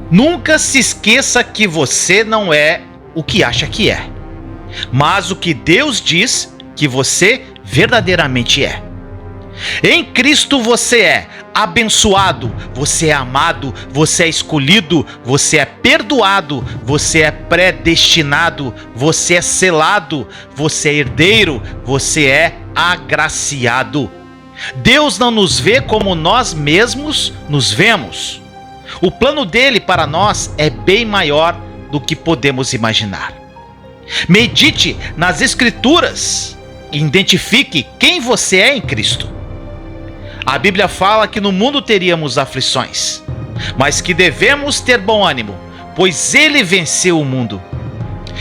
Nunca se esqueça que você não é o que acha que é, mas o que Deus diz que você verdadeiramente é. Em Cristo você é abençoado, você é amado, você é escolhido, você é perdoado, você é predestinado, você é selado, você é herdeiro, você é agraciado. Deus não nos vê como nós mesmos nos vemos. O plano dele para nós é bem maior do que podemos imaginar. Medite nas Escrituras e identifique quem você é em Cristo. A Bíblia fala que no mundo teríamos aflições, mas que devemos ter bom ânimo, pois ele venceu o mundo.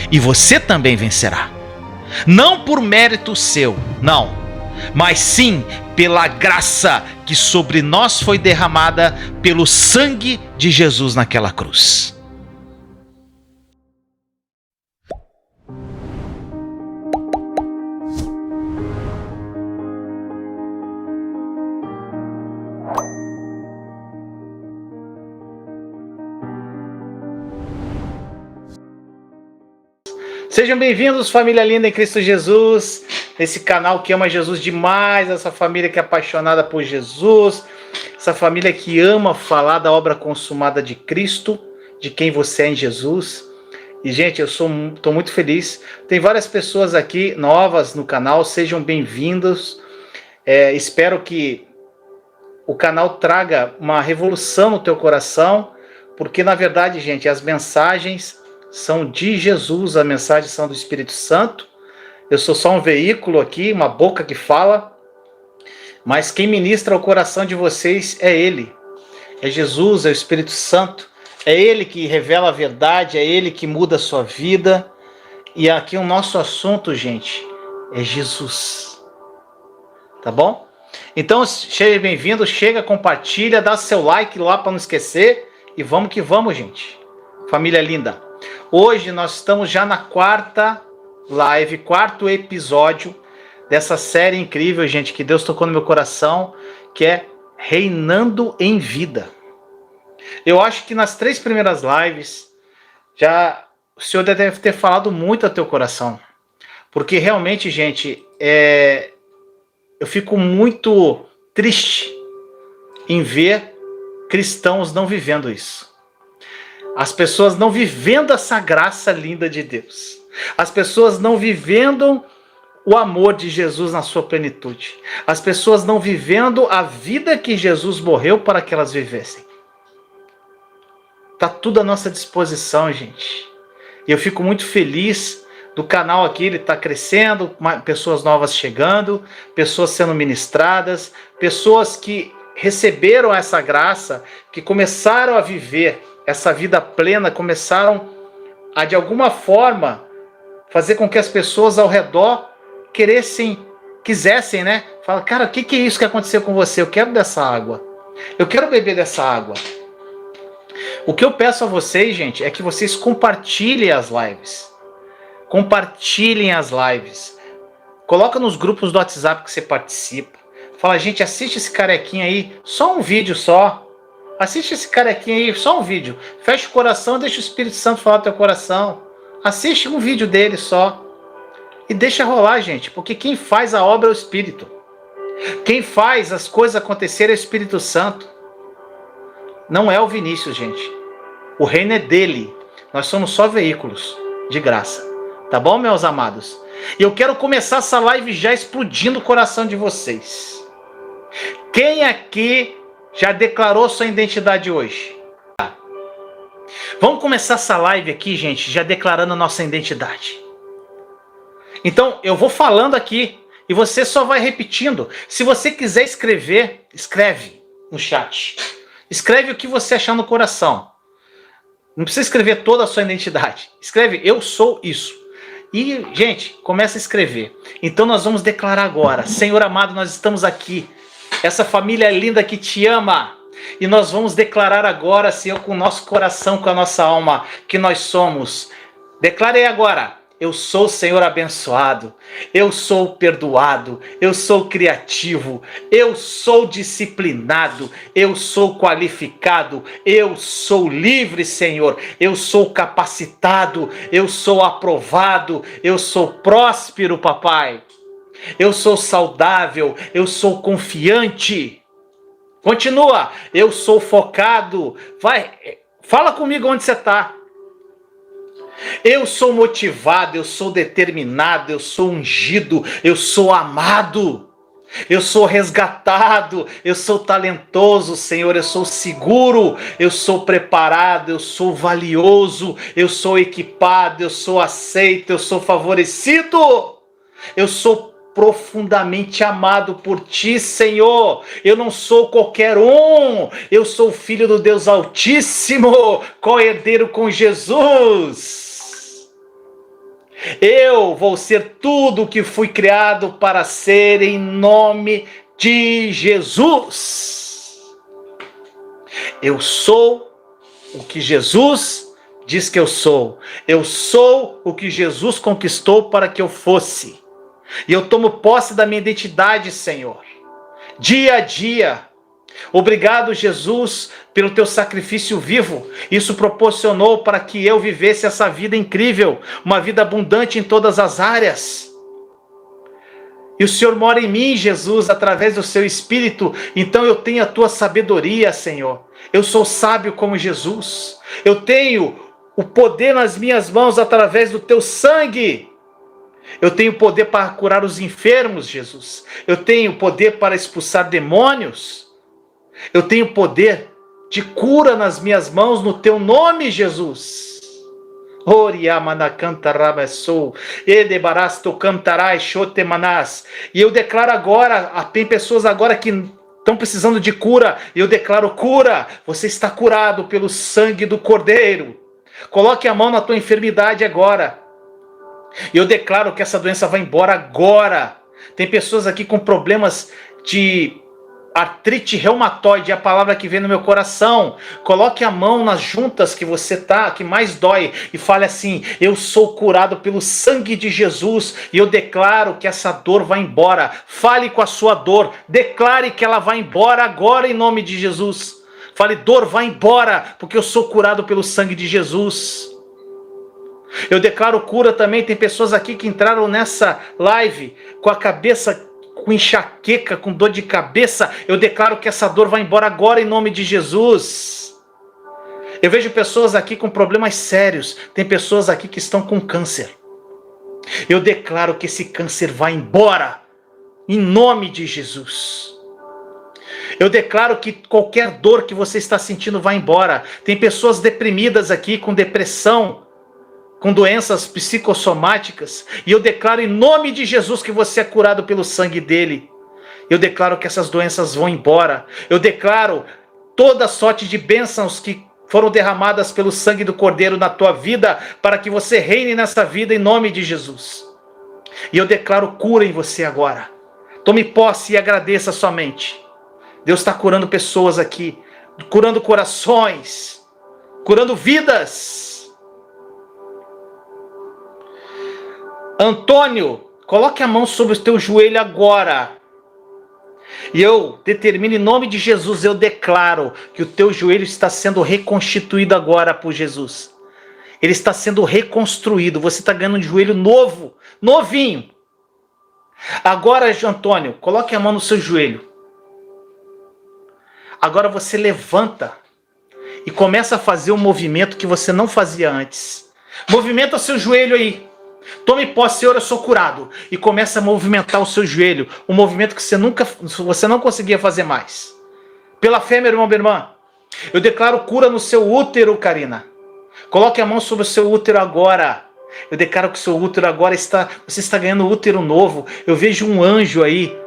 E você também vencerá. Não por mérito seu, não, mas sim pela graça que sobre nós foi derramada pelo sangue de Jesus naquela cruz. Sejam bem-vindos, família linda em Cristo Jesus, esse canal que ama Jesus demais, essa família que é apaixonada por Jesus, essa família que ama falar da obra consumada de Cristo, de quem você é em Jesus. E, gente, eu estou muito feliz. Tem várias pessoas aqui novas no canal, sejam bem-vindos. Espero que o canal traga uma revolução no teu coração, porque, na verdade, gente, as mensagens são de Jesus, a mensagem são do Espírito Santo. Eu sou só um veículo aqui, uma boca que fala, mas quem ministra o coração de vocês é Ele. É Jesus, é o Espírito Santo. É Ele que revela a verdade, é Ele que muda a sua vida. E aqui o nosso assunto, gente, é Jesus. Tá bom? Então, seja bem-vindo, chega, compartilha, dá seu like lá para não esquecer. E vamos que vamos, gente. Família linda. Hoje nós estamos já na quarta live, quarto episódio dessa série incrível, gente, que Deus tocou no meu coração, que é Reinando em Vida. Eu acho que nas 3 primeiras lives, o Senhor deve ter falado muito ao teu coração. Porque realmente, gente, eu fico muito triste em ver cristãos não vivendo isso. As pessoas não vivendo essa graça linda de Deus. As pessoas não vivendo o amor de Jesus na sua plenitude. As pessoas não vivendo a vida que Jesus morreu para que elas vivessem. Está tudo à nossa disposição, gente. E eu fico muito feliz do canal aqui, ele está crescendo, pessoas novas chegando, pessoas sendo ministradas, pessoas que receberam essa graça, que começaram a viver essa vida plena, começaram a, de alguma forma, fazer com que as pessoas ao redor quisessem, né? Fala, cara, o que é isso que aconteceu com você? Eu quero dessa água. Eu quero beber dessa água. O que eu peço a vocês, gente, é que vocês compartilhem as lives. Compartilhem as lives. Coloca nos grupos do WhatsApp que você participa. Fala, gente, assiste esse carequinha aí, só um vídeo só. Assiste esse carequinha aí, só um vídeo. Fecha o coração, deixa o Espírito Santo falar no teu coração. Assiste um vídeo dele só. E deixa rolar, gente. Porque quem faz a obra é o Espírito. Quem faz as coisas acontecerem é o Espírito Santo. Não é o Vinícius, gente. O reino é dele. Nós somos só veículos de graça. Tá bom, meus amados? E eu quero começar essa live já explodindo o coração de vocês. Quem aqui já declarou sua identidade hoje? Vamos começar essa live aqui, gente, já declarando a nossa identidade. Então, eu vou falando aqui e você só vai repetindo. Se você quiser escrever, escreve no chat. Escreve o que você achar no coração. Não precisa escrever toda a sua identidade. Escreve, eu sou isso. E, gente, começa a escrever. Então nós vamos declarar agora. Senhor amado, nós estamos aqui. Essa família linda que te ama. E nós vamos declarar agora, Senhor, com o nosso coração, com a nossa alma, que nós somos. Declare agora. Eu sou, Senhor, abençoado, eu sou perdoado, eu sou criativo, eu sou disciplinado, eu sou qualificado, eu sou livre, Senhor, eu sou capacitado, eu sou aprovado, eu sou próspero, papai, eu sou saudável, eu sou confiante. Continua, eu sou focado. Vai, fala comigo onde você está. Eu sou motivado, eu sou determinado, eu sou ungido, eu sou amado, eu sou resgatado, eu sou talentoso, Senhor, eu sou seguro, eu sou preparado, eu sou valioso, eu sou equipado, eu sou aceito, eu sou favorecido, eu sou profundamente amado por ti, Senhor. Eu não sou qualquer um, eu sou filho do Deus Altíssimo, co-herdeiro com Jesus. Eu vou ser tudo o que fui criado para ser em nome de Jesus. Eu sou o que Jesus diz que eu sou. Eu sou o que Jesus conquistou para que eu fosse. E eu tomo posse da minha identidade, Senhor, dia a dia. Obrigado, Jesus, pelo teu sacrifício vivo. Isso proporcionou para que eu vivesse essa vida incrível, uma vida abundante em todas as áreas. E o Senhor mora em mim, Jesus, através do seu Espírito. Então eu tenho a tua sabedoria, Senhor. Eu sou sábio como Jesus. Eu tenho o poder nas minhas mãos através do teu sangue. Eu tenho poder para curar os enfermos, Jesus. Eu tenho poder para expulsar demônios. Eu tenho poder de cura nas minhas mãos no teu nome, Jesus. E eu declaro agora, tem pessoas agora que estão precisando de cura, e eu declaro cura. Você está curado pelo sangue do Cordeiro. Coloque a mão na tua enfermidade agora. E eu declaro que essa doença vai embora agora. Tem pessoas aqui com problemas de artrite reumatoide, é a palavra que vem no meu coração. Coloque a mão nas juntas que você tá, que mais dói, e fale assim: eu sou curado pelo sangue de Jesus, e eu declaro que essa dor vai embora. Fale com a sua dor, declare que ela vai embora agora em nome de Jesus. Fale: dor, vai embora, porque eu sou curado pelo sangue de Jesus. Eu declaro cura também. Tem pessoas aqui que entraram nessa live com a cabeça com enxaqueca, com dor de cabeça. Eu declaro que essa dor vai embora agora em nome de Jesus. Eu vejo pessoas aqui com problemas sérios. Tem pessoas aqui que estão com câncer. Eu declaro que esse câncer vai embora em nome de Jesus. Eu declaro que qualquer dor que você está sentindo vai embora. Tem pessoas deprimidas aqui, com depressão, com doenças psicossomáticas, e eu declaro em nome de Jesus que você é curado pelo sangue dele. Eu declaro que essas doenças vão embora. Eu declaro toda sorte de bênçãos que foram derramadas pelo sangue do Cordeiro na tua vida, para que você reine nessa vida em nome de Jesus. E eu declaro cura em você agora. Tome posse e agradeça somente. Deus está curando pessoas aqui, curando corações, curando vidas. Antônio, coloque a mão sobre o teu joelho agora. E eu determino em nome de Jesus, eu declaro que o teu joelho está sendo reconstituído agora por Jesus. Ele está sendo reconstruído. Você está ganhando um joelho novo, novinho. Agora, Antônio, coloque a mão no seu joelho. Agora você levanta e começa a fazer um movimento que você não fazia antes. Movimenta seu joelho aí. Tome posse: Senhor, eu sou curado. E começa a movimentar o seu joelho. Um movimento que você não conseguia fazer mais. Pela fé, meu irmão, minha irmã. Eu declaro cura no seu útero, Karina. Coloque a mão sobre o seu útero agora. Eu declaro que o seu útero agora você está ganhando útero novo. Eu vejo um anjo aí,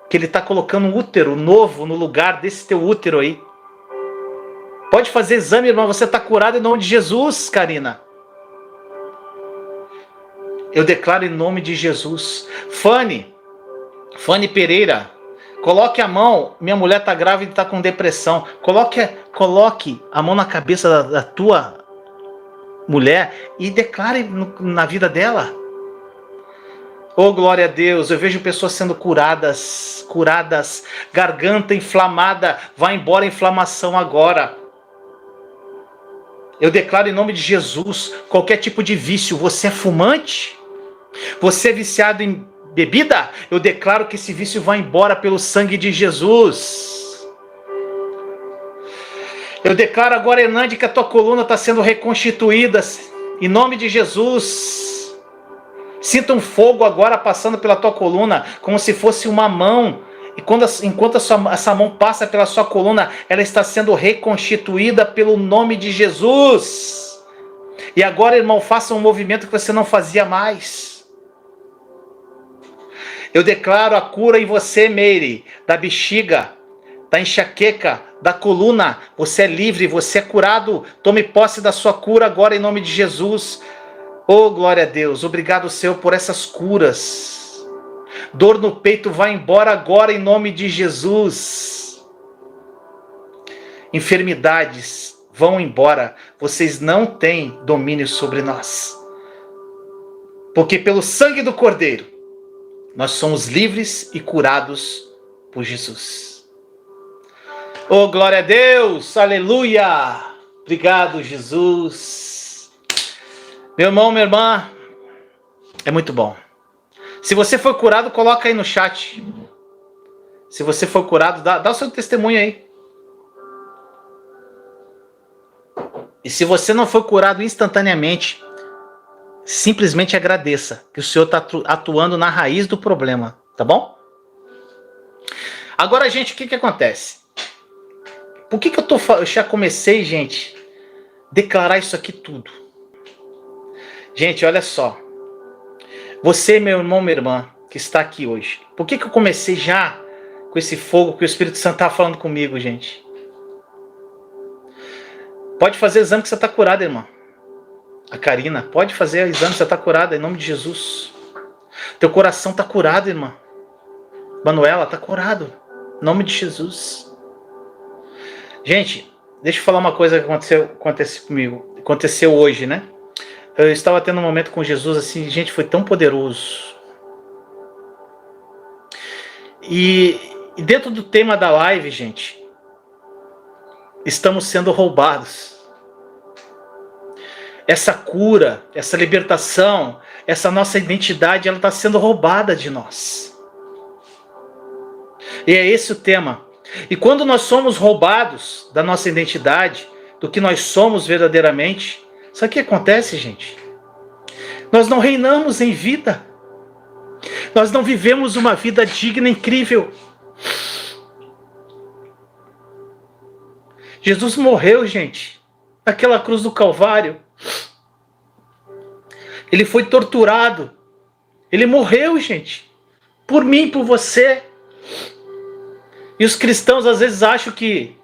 que ele está colocando um útero novo no lugar desse teu útero aí. Pode fazer exame, irmão. Você está curado em nome de Jesus, Karina. Eu declaro em nome de Jesus. Fanny Pereira, coloque a mão. Minha mulher está grávida e está com depressão. Coloque a mão na cabeça da tua mulher e declare na vida dela. Oh, glória a Deus, eu vejo pessoas sendo curadas, garganta inflamada, vai embora a inflamação agora. Eu declaro em nome de Jesus, qualquer tipo de vício, você é fumante? Você é viciado em bebida? Eu declaro que esse vício vai embora pelo sangue de Jesus. Eu declaro agora, Hernande, que a tua coluna está sendo reconstituída, em nome de Jesus. Sinta um fogo agora passando pela tua coluna, como se fosse uma mão. E enquanto essa mão passa pela sua coluna, ela está sendo reconstituída pelo nome de Jesus. E agora, irmão, faça um movimento que você não fazia mais. Eu declaro a cura em você, Meire, da bexiga, da enxaqueca, da coluna. Você é livre, você é curado. Tome posse da sua cura agora em nome de Jesus. Oh, glória a Deus, obrigado, Senhor, por essas curas. Dor no peito vai embora agora em nome de Jesus. Enfermidades vão embora. Vocês não têm domínio sobre nós. Porque pelo sangue do Cordeiro, nós somos livres e curados por Jesus. Oh, glória a Deus, aleluia. Obrigado, Jesus. Meu irmão, minha irmã, é muito bom. Se você foi curado, coloca aí no chat. Se você foi curado, dá o seu testemunho aí. E se você não foi curado instantaneamente, simplesmente agradeça que o Senhor está atuando na raiz do problema, tá bom? Agora, gente, o que acontece? Por que eu já comecei, gente, declarar isso aqui tudo? Gente, olha só. Você, meu irmão, minha irmã, que está aqui hoje. Por que eu comecei já com esse fogo que o Espírito Santo está falando comigo, gente? Pode fazer exame que você está curada, irmã. A Karina, pode fazer exame que você está curada, em nome de Jesus. Teu coração está curado, irmã. Manuela, está curado, em nome de Jesus. Gente, deixa eu falar uma coisa que aconteceu comigo. Aconteceu hoje, né? Eu estava tendo um momento com Jesus, assim, gente, foi tão poderoso. E dentro do tema da live, gente, estamos sendo roubados. Essa cura, essa libertação, essa nossa identidade, ela está sendo roubada de nós. E é esse o tema. E quando nós somos roubados da nossa identidade, do que nós somos verdadeiramente, sabe o que acontece, gente? Nós não reinamos em vida. Nós não vivemos uma vida digna, incrível. Jesus morreu, gente, naquela cruz do Calvário. Ele foi torturado. Ele morreu, gente, por mim, por você. E os cristãos às vezes acham que...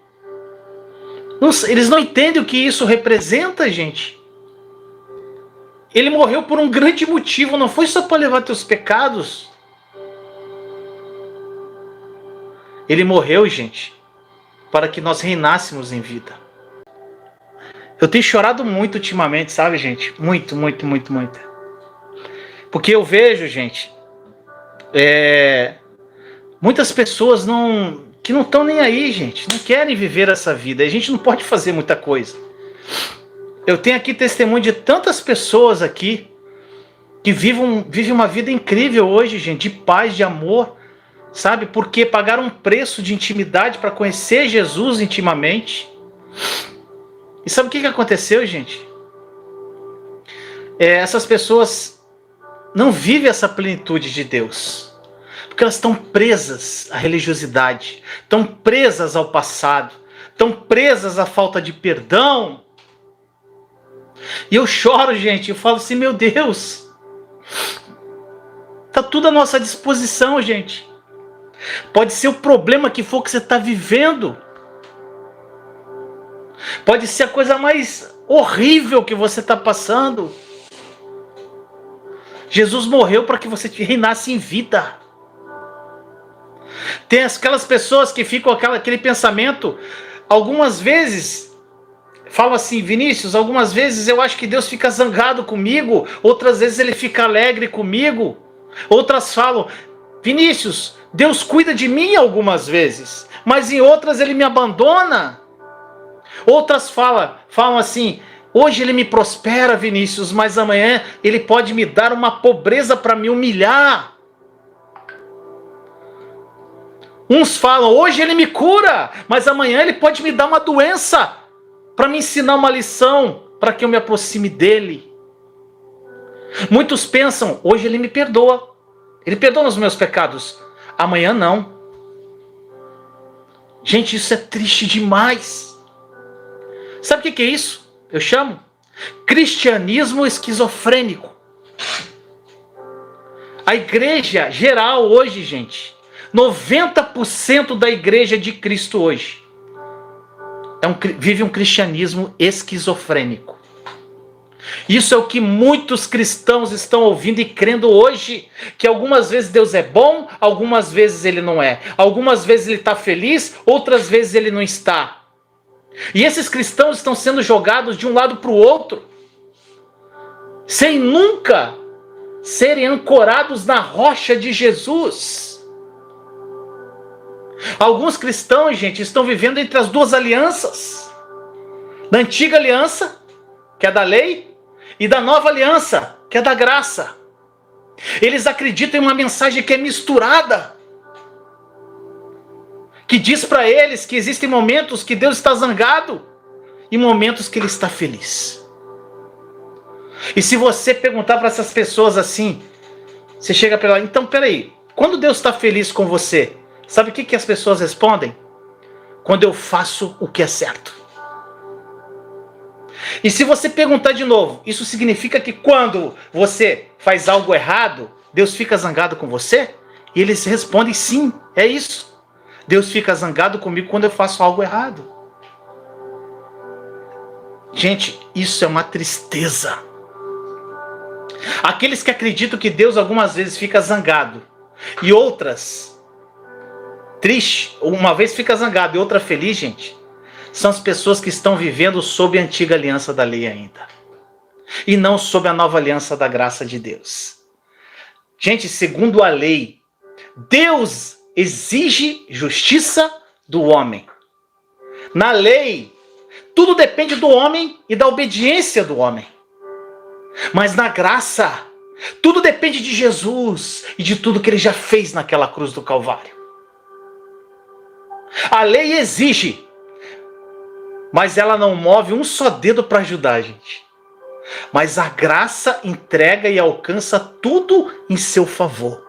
eles não entendem o que isso representa, gente. Ele morreu por um grande motivo, não foi só para levar teus pecados. Ele morreu, gente, para que nós reinássemos em vida. Eu tenho chorado muito ultimamente, sabe, gente? Muito, muito, muito, muito. Porque eu vejo, gente, muitas pessoas que não estão nem aí, gente. Não querem viver essa vida. A gente não pode fazer muita coisa. Eu tenho aqui testemunho de tantas pessoas aqui que vivem uma vida incrível hoje, gente, de paz, de amor, sabe? Porque pagaram um preço de intimidade para conhecer Jesus intimamente. E sabe o que aconteceu, gente? Essas pessoas não vivem essa plenitude de Deus, porque elas estão presas à religiosidade, estão presas ao passado, estão presas à falta de perdão. E eu choro, gente, eu falo assim, meu Deus, tá tudo à nossa disposição, gente. Pode ser o problema que for que você está vivendo. Pode ser a coisa mais horrível que você está passando. Jesus morreu para que você reinasse em vida. Tem aquelas pessoas que ficam aquele pensamento, algumas vezes, falam assim: Vinícius, algumas vezes eu acho que Deus fica zangado comigo, outras vezes ele fica alegre comigo. Outras falam: Vinícius, Deus cuida de mim algumas vezes, mas em outras ele me abandona. Outras falam assim: hoje ele me prospera, Vinícius, mas amanhã ele pode me dar uma pobreza para me humilhar. Uns falam: hoje ele me cura, mas amanhã ele pode me dar uma doença para me ensinar uma lição, para que eu me aproxime dele. Muitos pensam: hoje ele me perdoa, ele perdoa os meus pecados, amanhã não. Gente, isso é triste demais. Sabe o que é isso? Eu chamo cristianismo esquizofrênico. A igreja geral hoje, gente, 90% da igreja de Cristo hoje vive um cristianismo esquizofrênico. Isso é o que muitos cristãos estão ouvindo e crendo hoje, que algumas vezes Deus é bom, algumas vezes ele não é. Algumas vezes ele está feliz, outras vezes ele não está. E esses cristãos estão sendo jogados de um lado para o outro, sem nunca serem ancorados na rocha de Jesus. Alguns cristãos, gente, estão vivendo entre as duas alianças. Da antiga aliança, que é da lei, e da nova aliança, que é da graça. Eles acreditam em uma mensagem que é misturada, que diz para eles que existem momentos que Deus está zangado e momentos que ele está feliz. E se você perguntar para essas pessoas assim, você chega para ela: então peraí, quando Deus está feliz com você, sabe o que as pessoas respondem? Quando eu faço o que é certo. E se você perguntar de novo, isso significa que quando você faz algo errado, Deus fica zangado com você? E eles respondem: sim, é isso. Deus fica zangado comigo quando eu faço algo errado. Gente, isso é uma tristeza. Aqueles que acreditam que Deus algumas vezes fica zangado e outras triste, uma vez fica zangado e outra feliz, gente, são as pessoas que estão vivendo sob a antiga aliança da lei ainda, e não sob a nova aliança da graça de Deus. Gente, segundo a lei, Deus exige justiça do homem. Na lei, tudo depende do homem e da obediência do homem. Mas na graça, tudo depende de Jesus e de tudo que ele já fez naquela cruz do Calvário. A lei exige, mas ela não move um só dedo para ajudar a gente. Mas a graça entrega e alcança tudo em seu favor.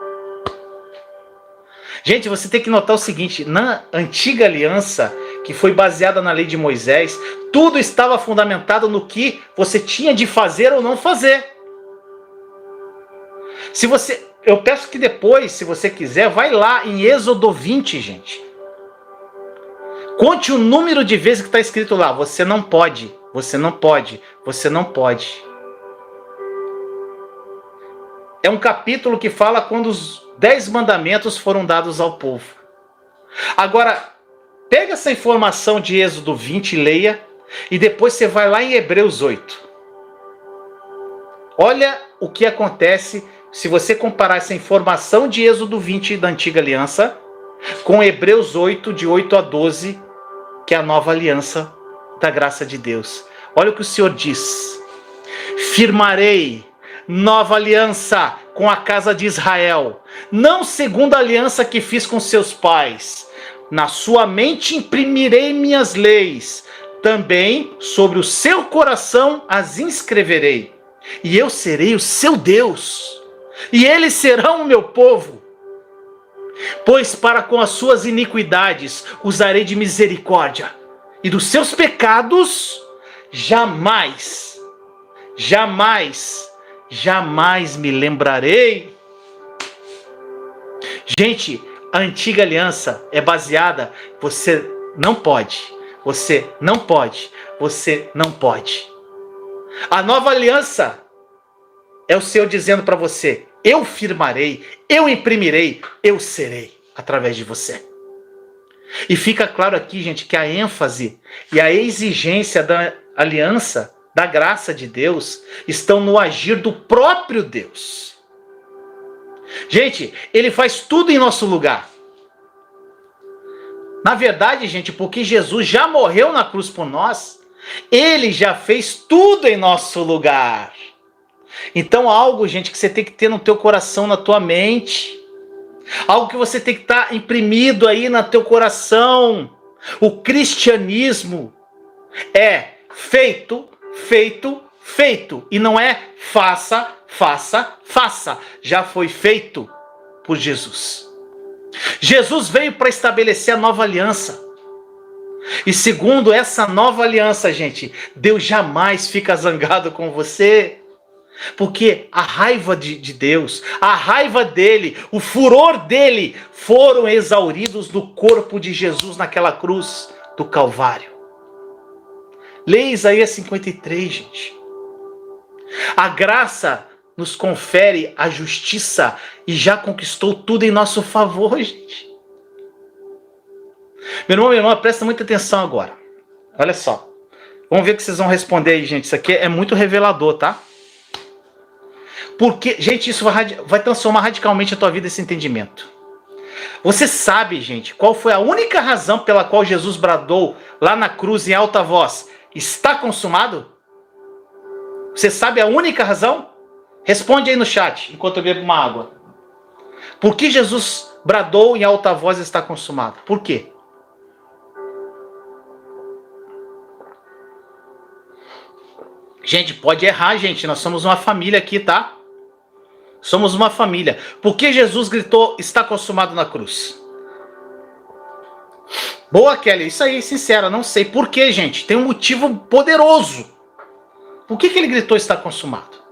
Gente, você tem que notar o seguinte: na antiga aliança, que foi baseada na lei de Moisés, tudo estava fundamentado no que você tinha de fazer ou não fazer. Eu peço que depois, se você quiser, vai lá em Êxodo 20, gente. Conte o número de vezes que está escrito lá: você não pode, você não pode, você não pode. É um capítulo que fala quando os 10 mandamentos foram dados ao povo. Agora, pega essa informação de Êxodo 20 e leia, e depois você vai lá em Hebreus 8. Olha o que acontece se você comparar essa informação de Êxodo 20 da antiga aliança com Hebreus 8, de 8 a 12, que é a nova aliança da graça de Deus. Olha o que o Senhor diz: firmarei nova aliança com a casa de Israel, não segundo a aliança que fiz com seus pais. Na sua mente imprimirei minhas leis, também sobre o seu coração as inscreverei. E eu serei o seu Deus, e eles serão o meu povo. Pois para com as suas iniquidades usarei de misericórdia, e dos seus pecados jamais, jamais, jamais me lembrarei. Gente, a antiga aliança é baseada: você não pode, você não pode, você não pode. A nova aliança é o Senhor dizendo para você: eu firmarei, eu imprimirei, eu serei através de você. E fica claro aqui, gente, que a ênfase e a exigência da aliança, da graça de Deus, estão no agir do próprio Deus. Gente, ele faz tudo em nosso lugar. Na verdade, gente, porque Jesus já morreu na cruz por nós, ele já fez tudo em nosso lugar. Então, algo, gente, que você tem que ter no teu coração, na tua mente. Algo que você tem que estar imprimido aí no teu coração. O cristianismo é feito, feito, feito. E não é faça, faça, faça. Já foi feito por Jesus. Jesus veio para estabelecer a nova aliança. E segundo essa nova aliança, gente, Deus jamais fica zangado com você. Porque a raiva de Deus, a raiva dele, o furor dele foram exauridos no corpo de Jesus naquela cruz do Calvário. Leia Isaías 53, gente. A graça nos confere a justiça e já conquistou tudo em nosso favor, gente. Meu irmão, minha irmã, presta muita atenção agora. Olha só. Vamos ver o que vocês vão responder aí, gente. Isso aqui é muito revelador, tá? Porque, gente, isso vai transformar radicalmente a tua vida, esse entendimento. Você sabe, gente, qual foi a única razão pela qual Jesus bradou lá na cruz em alta voz: está consumado? Você sabe a única razão? Responde aí no chat, enquanto eu bebo uma água. Por que Jesus bradou em alta voz: está consumado? Por quê? Gente, pode errar, gente. Nós somos uma família aqui, tá? Somos uma família. Por que Jesus gritou: está consumado na cruz? Boa, Kelly. Isso aí, sincera, não sei. Por quê, gente? Tem um motivo poderoso. Por que ele gritou: está consumado?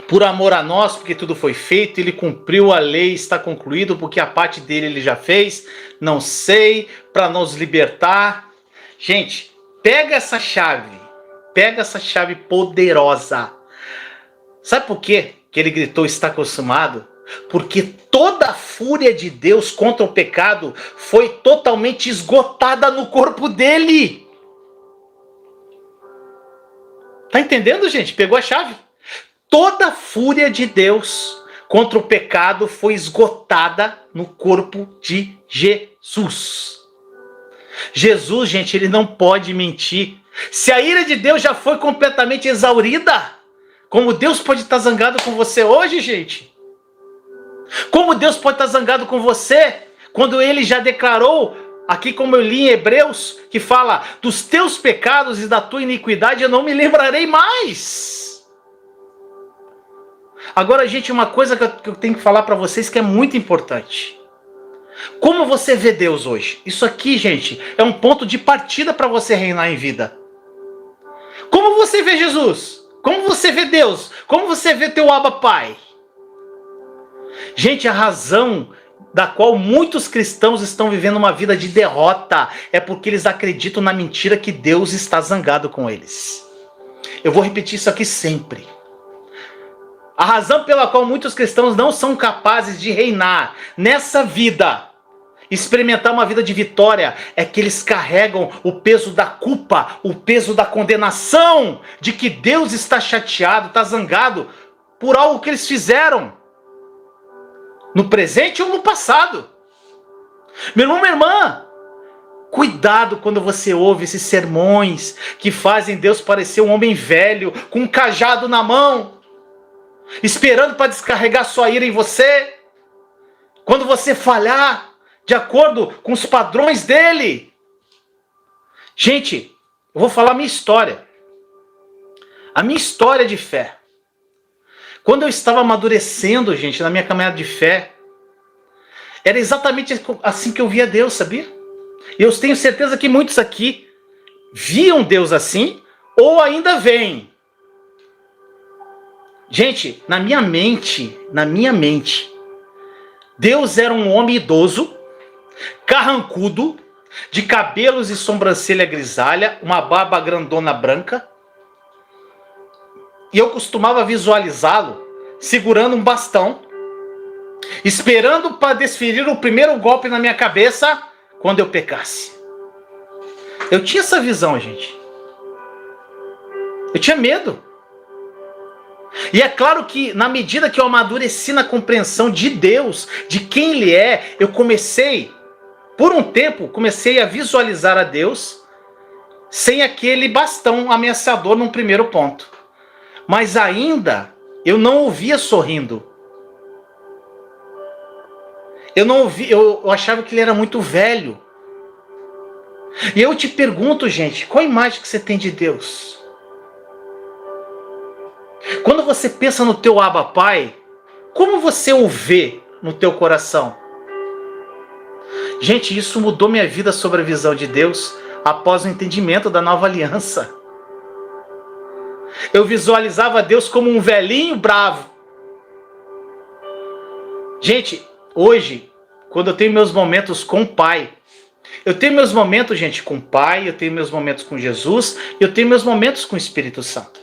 Por amor a nós, porque tudo foi feito, ele cumpriu a lei, está concluído, porque a parte dele ele já fez, não sei, para nos libertar. Gente, pega essa chave poderosa. Sabe por quê que ele gritou: está consumado? Porque toda a fúria de Deus contra o pecado foi totalmente esgotada no corpo dele. Tá entendendo, gente? Pegou a chave? Toda a fúria de Deus contra o pecado foi esgotada no corpo de Jesus. Jesus, gente, ele não pode mentir. Se a ira de Deus já foi completamente exaurida, como Deus pode estar zangado com você hoje, gente? Como Deus pode estar zangado com você quando ele já declarou, aqui como eu li em Hebreus, que fala: dos teus pecados e da tua iniquidade eu não me lembrarei mais. Agora, gente, uma coisa que eu tenho que falar para vocês que é muito importante. Como você vê Deus hoje? Isso aqui, gente, é um ponto de partida para você reinar em vida. Como você vê Jesus? Como você vê Deus? Como você vê teu Abba Pai? Gente, a razão da qual muitos cristãos estão vivendo uma vida de derrota é porque eles acreditam na mentira que Deus está zangado com eles. Eu vou repetir isso aqui sempre. A razão pela qual muitos cristãos não são capazes de reinar nessa vida, experimentar uma vida de vitória, é que eles carregam o peso da culpa, o peso da condenação, de que Deus está chateado, está zangado por algo que eles fizeram, no presente ou no passado. Meu irmão, minha irmã, cuidado quando você ouve esses sermões que fazem Deus parecer um homem velho, com um cajado na mão, esperando para descarregar sua ira em você. Quando você falhar de acordo com os padrões dele. Gente, eu vou falar a minha história. A minha história de fé. Quando eu estava amadurecendo, gente, na minha caminhada de fé, era exatamente assim que eu via Deus, sabia? E eu tenho certeza que muitos aqui viam Deus assim, ou ainda veem. Gente, na minha mente, Deus era um homem idoso, carrancudo, de cabelos e sobrancelha grisalha, uma barba grandona branca, E eu costumava visualizá-lo segurando um bastão, esperando para desferir o primeiro golpe na minha cabeça quando eu pecasse. Eu tinha essa visão, gente. Eu tinha medo. E é claro que, na medida que eu amadureci na compreensão de Deus, de quem Ele é, eu por um tempo, comecei a visualizar a Deus sem aquele bastão ameaçador num primeiro ponto. Mas ainda, eu não o via sorrindo. Eu achava que ele era muito velho. E eu te pergunto, gente, qual a imagem que você tem de Deus? Quando você pensa no teu Abba Pai, como você o vê no teu coração? Gente, isso mudou minha vida sobre a visão de Deus após o entendimento da nova aliança. Eu visualizava Deus como um velhinho bravo. Gente, hoje, quando eu tenho meus momentos com o Pai, eu tenho meus momentos, gente, com o Pai, eu tenho meus momentos com Jesus, e eu tenho meus momentos com o Espírito Santo.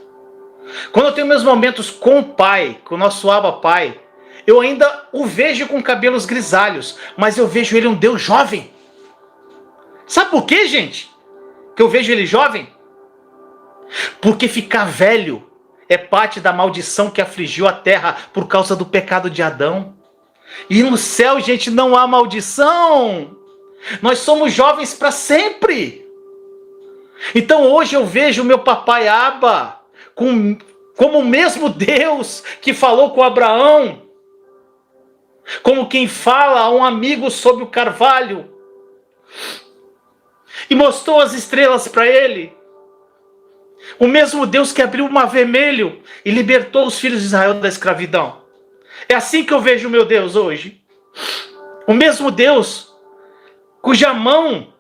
Quando eu tenho meus momentos com o Pai, com o nosso Abba Pai, eu ainda o vejo com cabelos grisalhos, mas eu vejo ele um Deus jovem. Sabe por quê, gente? Que eu vejo ele jovem? Porque ficar velho é parte da maldição que afligiu a terra por causa do pecado de Adão. E no céu, gente, não há maldição. Nós somos jovens para sempre. Então hoje eu vejo o meu papai Abba como o mesmo Deus que falou com Abraão, como quem fala a um amigo sob o carvalho e mostrou as estrelas para ele. O mesmo Deus que abriu o mar vermelho e libertou os filhos de Israel da escravidão. É assim que eu vejo o meu Deus hoje. O mesmo Deus cuja mão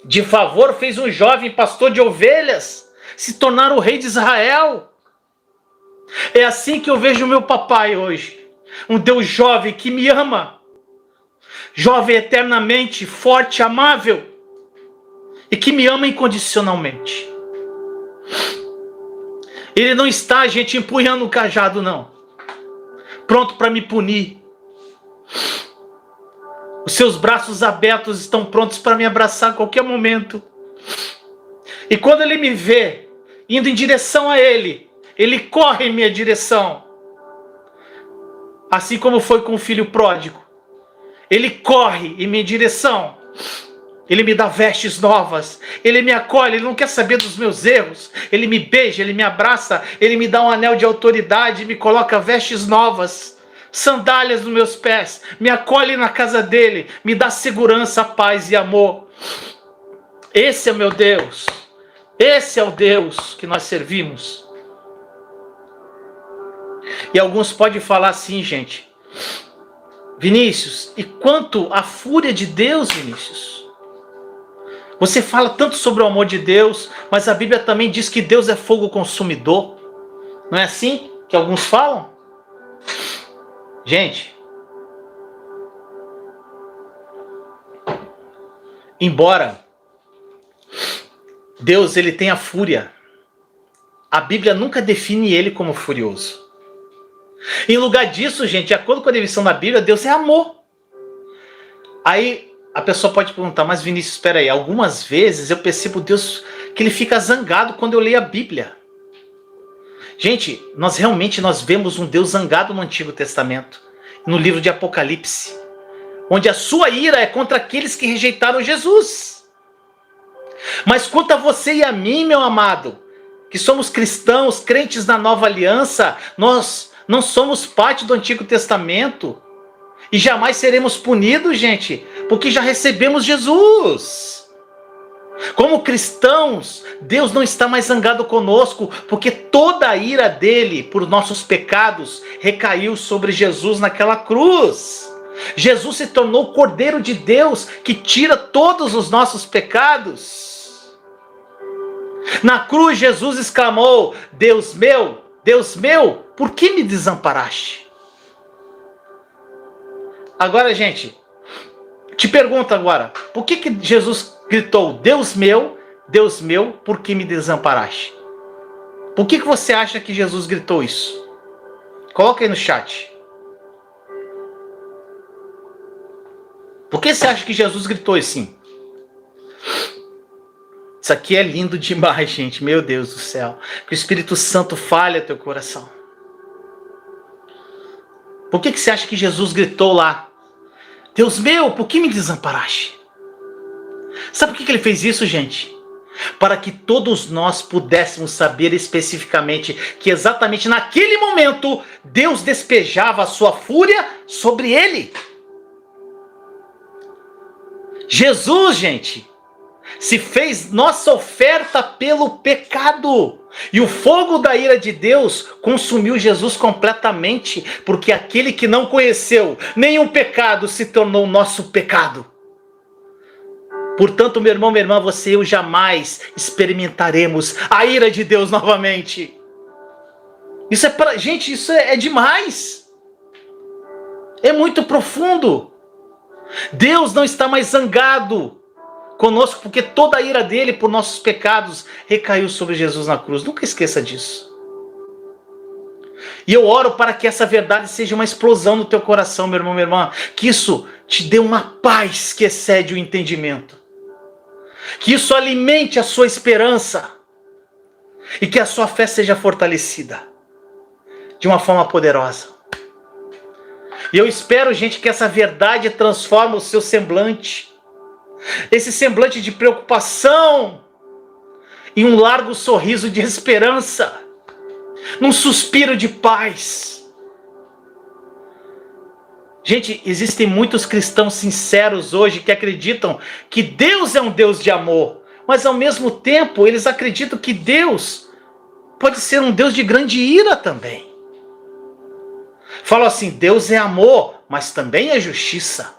de favor fez um jovem pastor de ovelhas se tornar o rei de Israel. É assim que eu vejo o meu papai hoje. Um Deus jovem que me ama. Jovem eternamente, forte, amável. E que me ama incondicionalmente. Ele não está, gente, empunhando o cajado, não. Pronto para me punir. Os seus braços abertos estão prontos para me abraçar a qualquer momento. E quando ele me vê indo em direção a ele, ele corre em minha direção. Assim como foi com o filho pródigo. Ele corre em minha direção. Ele me dá vestes novas. Ele me acolhe, ele não quer saber dos meus erros. Ele me beija, ele me abraça. Ele me dá um anel de autoridade, me coloca vestes novas. Sandálias nos meus pés. Me acolhe na casa dele. Me dá segurança, paz e amor. Esse é meu Deus. Esse é o Deus que nós servimos. E alguns podem falar assim, gente. Vinícius, e quanto à fúria de Deus, Vinícius? Você fala tanto sobre o amor de Deus, mas a Bíblia também diz que Deus é fogo consumidor. Não é assim que alguns falam? Gente, embora Deus ele tenha fúria, a Bíblia nunca define ele como furioso. Em lugar disso, gente, de acordo com a definição da Bíblia, Deus é amor. Aí a pessoa pode perguntar, mas Vinícius, espera aí, algumas vezes eu percebo Deus que ele fica zangado quando eu leio a Bíblia. Gente, nós vemos um Deus zangado no Antigo Testamento, no livro de Apocalipse, onde a sua ira é contra aqueles que rejeitaram Jesus. Mas quanto a você e a mim, meu amado, que somos cristãos, crentes na nova aliança, nós não somos parte do Antigo Testamento e jamais seremos punidos, gente, porque já recebemos Jesus. Como cristãos, Deus não está mais zangado conosco, porque toda a ira dele por nossos pecados recaiu sobre Jesus naquela cruz. Jesus se tornou o Cordeiro de Deus que tira todos os nossos pecados. Na cruz, Jesus exclamou: Deus meu, por que me desamparaste? Agora, gente, te pergunto agora, por que Jesus gritou: Deus meu, por que me desamparaste? Por que você acha que Jesus gritou isso? Coloca aí no chat. Por que você acha que Jesus gritou assim? Isso aqui é lindo demais, gente. Meu Deus do céu. Que o Espírito Santo fale ao teu coração. Por que você acha que Jesus gritou lá? Deus meu, por que me desamparaste? Sabe por que ele fez isso, gente? Para que todos nós pudéssemos saber especificamente que exatamente naquele momento Deus despejava a sua fúria sobre ele. Jesus, gente, se fez nossa oferta pelo pecado. E o fogo da ira de Deus consumiu Jesus completamente, porque aquele que não conheceu nenhum pecado se tornou nosso pecado. Portanto, meu irmão, minha irmã, você e eu jamais experimentaremos a ira de Deus novamente. Isso é pra gente, isso é demais. É muito profundo. Deus não está mais zangado conosco, porque toda a ira dele por nossos pecados recaiu sobre Jesus na cruz. Nunca esqueça disso. E eu oro para que essa verdade seja uma explosão no teu coração, meu irmão, minha irmã. Que isso te dê uma paz que excede o entendimento. Que isso alimente a sua esperança. E que a sua fé seja fortalecida de uma forma poderosa. E eu espero, gente, que essa verdade transforme o seu semblante. Esse semblante de preocupação em um largo sorriso de esperança, num suspiro de paz. Gente, existem muitos cristãos sinceros hoje que acreditam que Deus é um Deus de amor, mas ao mesmo tempo eles acreditam que Deus pode ser um Deus de grande ira também. Falam assim, Deus é amor, mas também é justiça.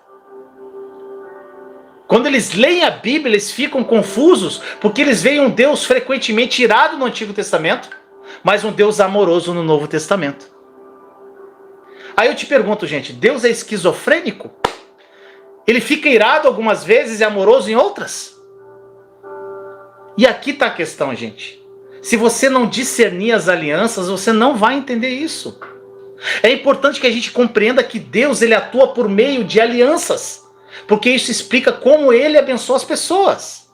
Quando eles leem a Bíblia, eles ficam confusos, porque eles veem um Deus frequentemente irado no Antigo Testamento, mas um Deus amoroso no Novo Testamento. Aí eu te pergunto, gente, Deus é esquizofrênico? Ele fica irado algumas vezes e amoroso em outras? E aqui está a questão, gente. Se você não discernir as alianças, você não vai entender isso. É importante que a gente compreenda que Deus ele atua por meio de alianças. Porque isso explica como ele abençoa as pessoas.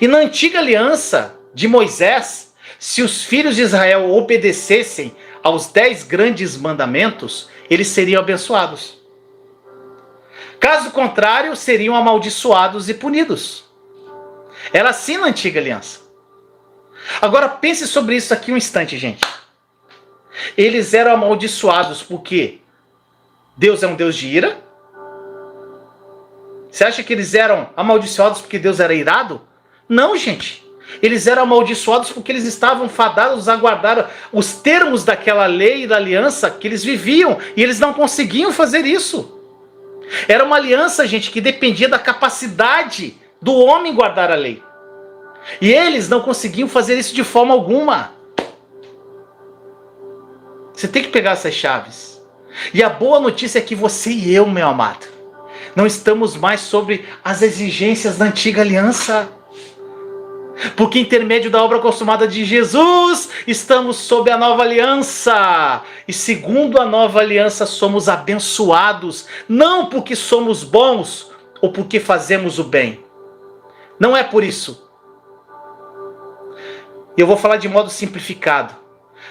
E na antiga aliança de Moisés, se os filhos de Israel obedecessem aos 10 grandes mandamentos, eles seriam abençoados. Caso contrário, seriam amaldiçoados e punidos. Era assim na antiga aliança. Agora pense sobre isso aqui um instante, gente. Eles eram amaldiçoados porque Deus é um Deus de ira? Você acha que eles eram amaldiçoados porque Deus era irado? Não, gente. Eles eram amaldiçoados porque eles estavam fadados a guardar os termos daquela lei e da aliança que eles viviam. E eles não conseguiam fazer isso. Era uma aliança, gente, que dependia da capacidade do homem guardar a lei. E eles não conseguiam fazer isso de forma alguma. Você tem que pegar essas chaves. E a boa notícia é que você e eu, meu amado, não estamos mais sobre as exigências da antiga aliança. Porque intermédio da obra consumada de Jesus, estamos sob a nova aliança. E segundo a nova aliança, somos abençoados. Não porque somos bons ou porque fazemos o bem. Não é por isso. Eu vou falar de modo simplificado.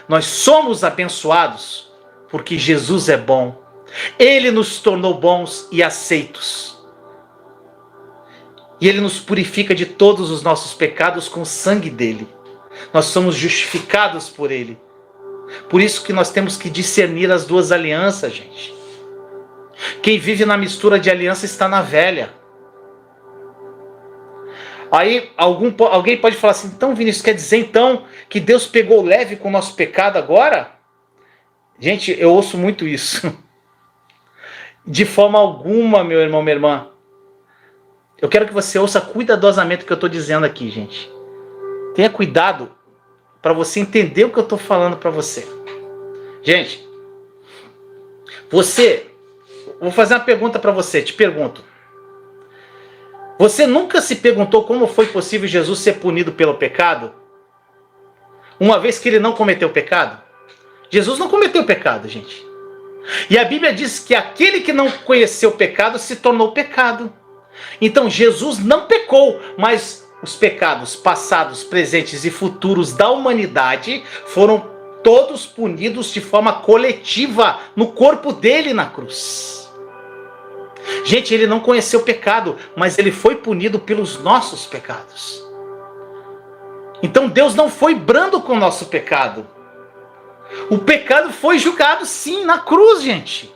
Nós somos abençoados porque Jesus é bom. Ele nos tornou bons e aceitos. E Ele nos purifica de todos os nossos pecados com o sangue dele. Nós somos justificados por Ele. Por isso que nós temos que discernir as duas alianças, gente. Quem vive na mistura de aliança está na velha. Aí alguém pode falar assim, então Vinícius, quer dizer então que Deus pegou leve com o nosso pecado agora? Gente, eu ouço muito isso. De forma alguma, meu irmão, minha irmã. Eu quero que você ouça cuidadosamente o que eu estou dizendo aqui, gente. Tenha cuidado para você entender o que eu estou falando para você. Gente, vou fazer uma pergunta para você, te pergunto. Você nunca se perguntou como foi possível Jesus ser punido pelo pecado? uma vez que ele não cometeu pecado? Jesus não cometeu pecado, gente. E a Bíblia diz que aquele que não conheceu o pecado se tornou pecado. Então Jesus não pecou, mas os pecados passados, presentes e futuros da humanidade foram todos punidos de forma coletiva no corpo dele na cruz. Gente, ele não conheceu o pecado, mas ele foi punido pelos nossos pecados. Então Deus não foi brando com o nosso pecado. O pecado foi julgado sim na cruz, gente.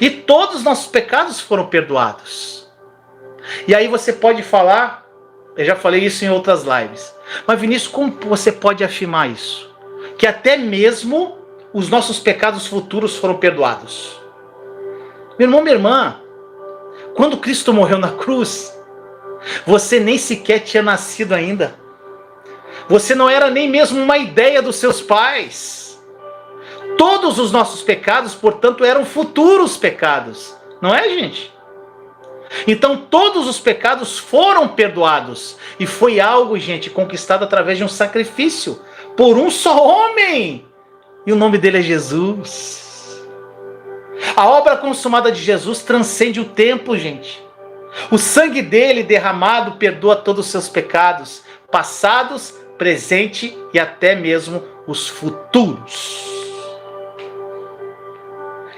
E todos os nossos pecados foram perdoados. E aí você pode falar, eu já falei isso em outras lives, mas Vinícius, como você pode afirmar isso? Que até mesmo os nossos pecados futuros foram perdoados. Meu irmão, minha irmã, quando Cristo morreu na cruz, você nem sequer tinha nascido ainda. Você não era nem mesmo uma ideia dos seus pais. Todos os nossos pecados, portanto, eram futuros pecados. Não é, gente? Então, todos os pecados foram perdoados. E foi algo, gente, conquistado através de um sacrifício. Por um só homem. E o nome dele é Jesus. A obra consumada de Jesus transcende o tempo, gente. O sangue dele derramado perdoa todos os seus pecados. Passados, presente e até mesmo os futuros.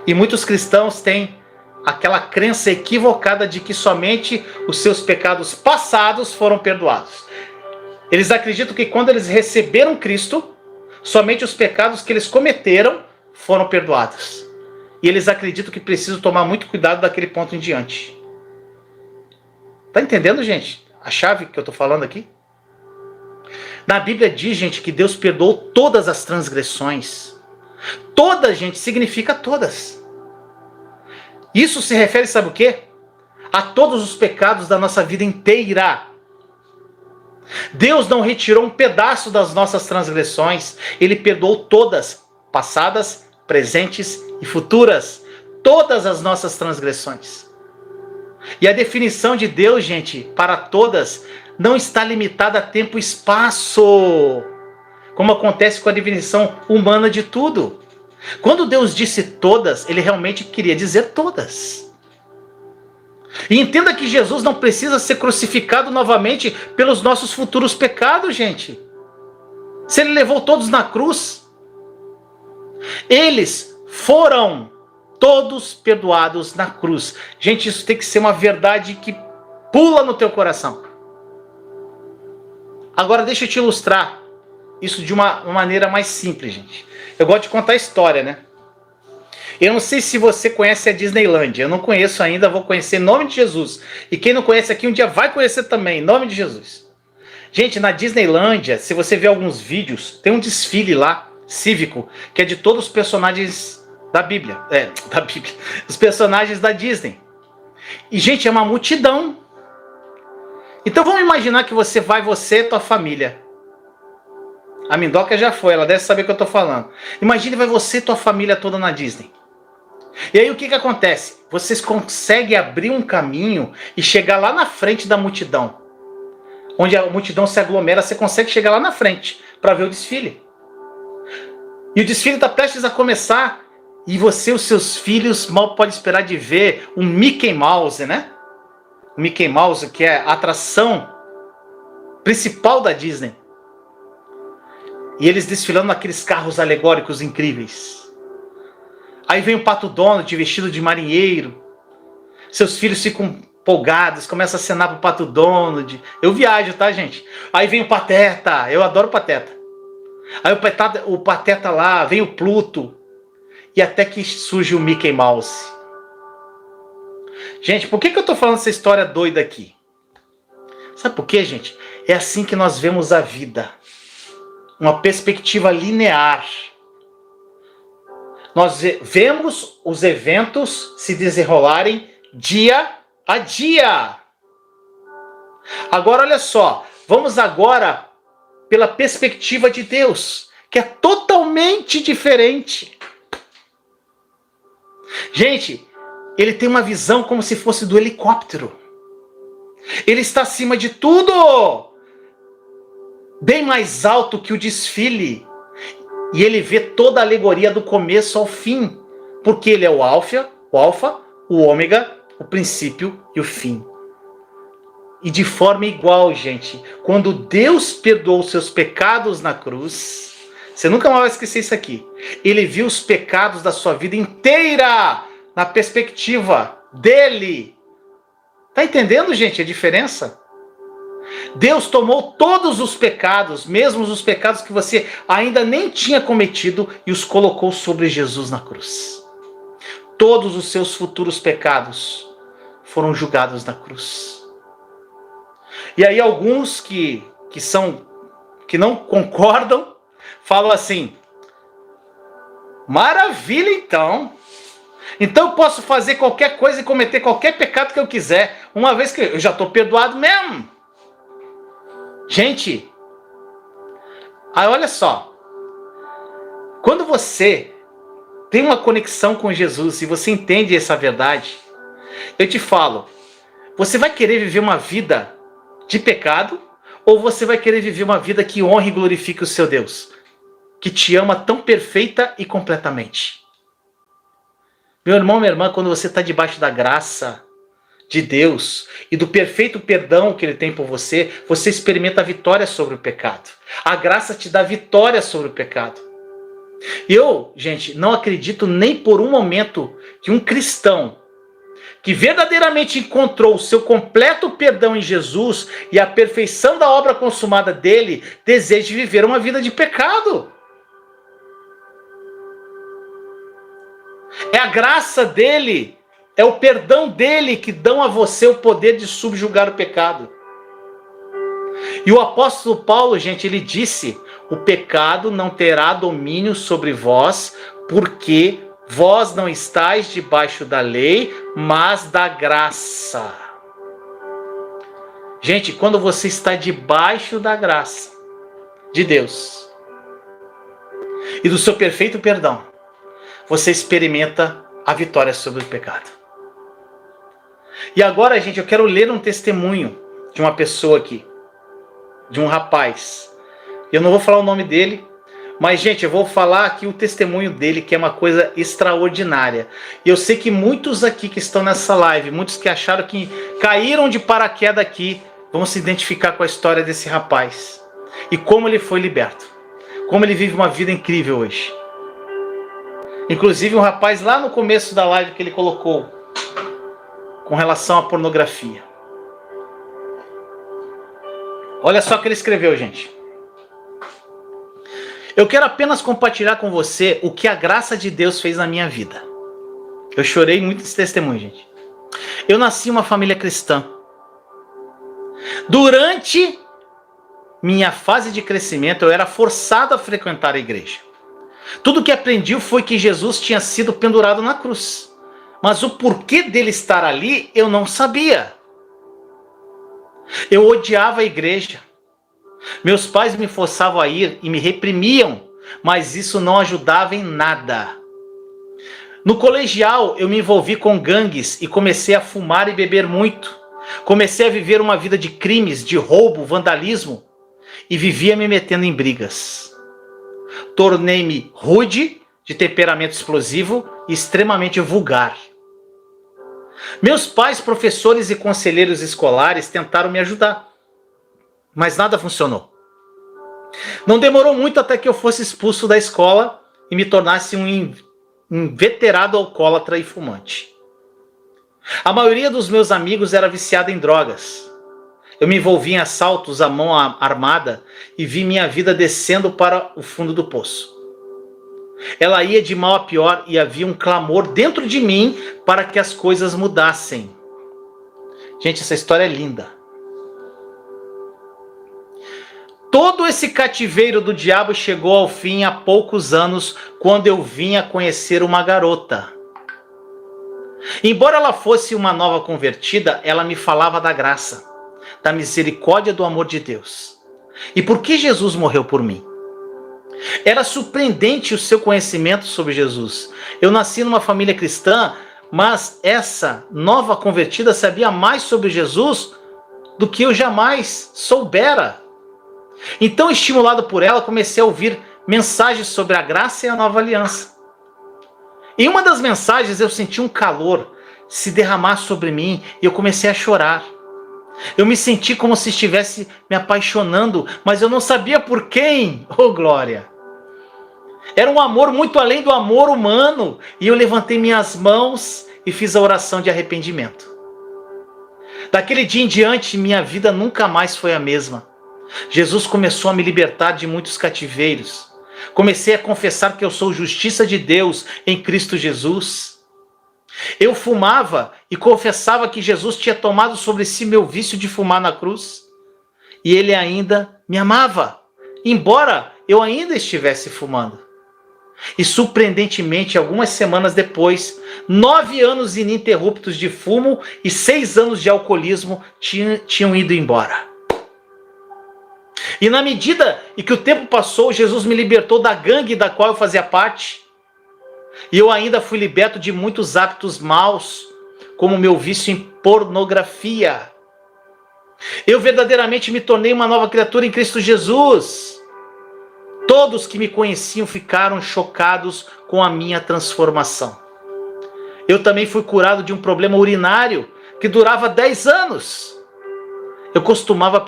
E muitos cristãos têm aquela crença equivocada de que somente os seus pecados passados foram perdoados. Eles acreditam que quando eles receberam Cristo, somente os pecados que eles cometeram foram perdoados. E eles acreditam que precisam tomar muito cuidado daquele ponto em diante. Tá entendendo, gente? A chave que eu tô falando aqui? Na Bíblia diz, gente, que Deus perdoou todas as transgressões. Todas, gente, significa todas. Isso se refere, sabe o quê? A todos os pecados da nossa vida inteira. Deus não retirou um pedaço das nossas transgressões. Ele perdoou todas, passadas, presentes e futuras. Todas as nossas transgressões. E a definição de Deus, gente, para todas, não está limitada a tempo e espaço, como acontece com a definição humana de tudo. Quando Deus disse todas, ele realmente queria dizer todas. E entenda que Jesus não precisa ser crucificado novamente pelos nossos futuros pecados, gente. Se ele levou todos na cruz, eles foram todos perdoados na cruz. Gente, isso tem que ser uma verdade que pula no teu coração. Agora deixa eu te ilustrar isso de uma maneira mais simples, gente. Eu gosto de contar história, né? Eu não sei se você conhece a Disneylândia. Eu não conheço ainda, vou conhecer em nome de Jesus. E quem não conhece aqui um dia vai conhecer também, em nome de Jesus. Gente, na Disneylândia, se você ver alguns vídeos, tem um desfile lá, cívico, que é de todos os personagens da Bíblia. Da Bíblia. Os personagens da Disney. E, gente, é uma multidão. Então vamos imaginar que você e tua família. A Mindoca já foi, ela deve saber o que eu tô falando. Imagine, vai você e tua família toda na Disney. E aí o que acontece? Vocês conseguem abrir um caminho e chegar lá na frente da multidão. Onde a multidão se aglomera, você consegue chegar lá na frente para ver o desfile. E o desfile está prestes a começar e você e os seus filhos mal podem esperar de ver um Mickey Mouse, né? O Mickey Mouse, que é a atração principal da Disney. E eles desfilando naqueles carros alegóricos incríveis. Aí vem o Pato Donald vestido de marinheiro. Seus filhos ficam empolgados, começam a acenar pro Pato Donald. Eu viajo, tá, gente? Aí vem o Pateta, eu adoro o Pateta. Aí o Pateta lá, vem o Pluto. E até que surge o Mickey Mouse. Gente, por que eu tô falando essa história doida aqui? Sabe por quê, gente? É assim que nós vemos a vida. Uma perspectiva linear. Nós vemos os eventos se desenrolarem dia a dia. Agora, olha só. Vamos agora pela perspectiva de Deus, que é totalmente diferente. Gente, ele tem uma visão como se fosse do helicóptero. Ele está acima de tudo. bem mais alto que o desfile. E ele vê toda a alegoria do começo ao fim, porque ele é o alfa, o ômega, o princípio e o fim. E de forma igual, gente, quando Deus perdoou os seus pecados na cruz, você nunca mais vai esquecer isso aqui. Ele viu os pecados da sua vida inteira na perspectiva dele. Tá entendendo, gente, a diferença? Deus tomou todos os pecados, mesmo os pecados que você ainda nem tinha cometido, e os colocou sobre Jesus na cruz. Todos os seus futuros pecados foram julgados na cruz. E aí alguns que não concordam, falam assim: maravilha, então eu posso fazer qualquer coisa e cometer qualquer pecado que eu quiser, uma vez que eu já estou perdoado mesmo. Gente, aí olha só, quando você tem uma conexão com Jesus e você entende essa verdade, eu te falo, você vai querer viver uma vida de pecado, ou você vai querer viver uma vida que honre e glorifique o seu Deus, que te ama tão perfeita e completamente? Meu irmão, minha irmã, quando você está debaixo da graça de Deus e do perfeito perdão que Ele tem por você, você experimenta a vitória sobre o pecado. A graça te dá vitória sobre o pecado. Eu, gente, não acredito nem por um momento que um cristão que verdadeiramente encontrou o seu completo perdão em Jesus e a perfeição da obra consumada dele, deseje viver uma vida de pecado. É a graça dele, é o perdão dele que dão a você o poder de subjugar o pecado. E o apóstolo Paulo, gente, ele disse: o pecado não terá domínio sobre vós, porque vós não estáis debaixo da lei, mas da graça. Gente, quando você está debaixo da graça de Deus e do seu perfeito perdão, você experimenta a vitória sobre o pecado. E agora, gente, eu quero ler um testemunho de uma pessoa aqui, de um rapaz. Eu não vou falar o nome dele, mas, gente, eu vou falar aqui o testemunho dele, que é uma coisa extraordinária. E eu sei que muitos aqui que estão nessa live, muitos que acharam que caíram de paraquedas aqui, vão se identificar com a história desse rapaz. E como ele foi liberto. Como ele vive uma vida incrível hoje. Inclusive um rapaz lá no começo da live que ele colocou, com relação à pornografia. Olha só o que ele escreveu, gente. Eu quero apenas compartilhar com você o que a graça de Deus fez na minha vida. Eu chorei muito nesse testemunho, gente. Eu nasci em uma família cristã. Durante minha fase de crescimento, eu era forçado a frequentar a igreja. Tudo que aprendi foi que Jesus tinha sido pendurado na cruz. Mas o porquê dele estar ali, eu não sabia. Eu odiava a igreja. Meus pais me forçavam a ir e me reprimiam, mas isso não ajudava em nada. No colegial, eu me envolvi com gangues e comecei a fumar e beber muito. Comecei a viver uma vida de crimes, de roubo, vandalismo, e vivia me metendo em brigas. Tornei-me rude, de temperamento explosivo e extremamente vulgar. Meus pais, professores e conselheiros escolares tentaram me ajudar, mas nada funcionou. Não demorou muito até que eu fosse expulso da escola e me tornasse um inveterado alcoólatra e fumante. A maioria dos meus amigos era viciada em drogas. Eu me envolvi em assaltos à mão armada e vi minha vida descendo para o fundo do poço. Ela ia de mal a pior e havia um clamor dentro de mim para que as coisas mudassem. Gente, essa história é linda. Todo esse cativeiro do diabo chegou ao fim há poucos anos, quando eu vim a conhecer uma garota. Embora ela fosse uma nova convertida, ela me falava da graça, da misericórdia, do amor de Deus. E por que Jesus morreu por mim? Era surpreendente o seu conhecimento sobre Jesus. Eu nasci numa família cristã, mas essa nova convertida sabia mais sobre Jesus do que eu jamais soubera. Então, estimulado por ela, comecei a ouvir mensagens sobre a graça e a nova aliança. Em uma das mensagens eu senti um calor se derramar sobre mim e eu comecei a chorar. Eu me senti como se estivesse me apaixonando, mas eu não sabia por quem. Oh, glória! Era um amor muito além do amor humano. E eu levantei minhas mãos e fiz a oração de arrependimento. Daquele dia em diante, minha vida nunca mais foi a mesma. Jesus começou a me libertar de muitos cativeiros. Comecei a confessar que eu sou justiça de Deus em Cristo Jesus. Eu fumava e confessava que Jesus tinha tomado sobre si meu vício de fumar na cruz. E ele ainda me amava, embora eu ainda estivesse fumando. E surpreendentemente, algumas semanas depois, 9 anos ininterruptos de fumo e 6 anos de alcoolismo tinham ido embora. E na medida em que o tempo passou, Jesus me libertou da gangue da qual eu fazia parte. E eu ainda fui liberto de muitos hábitos maus, como o meu vício em pornografia. Eu verdadeiramente me tornei uma nova criatura em Cristo Jesus. Todos que me conheciam ficaram chocados com a minha transformação. Eu também fui curado de um problema urinário que durava 10 anos. Eu costumava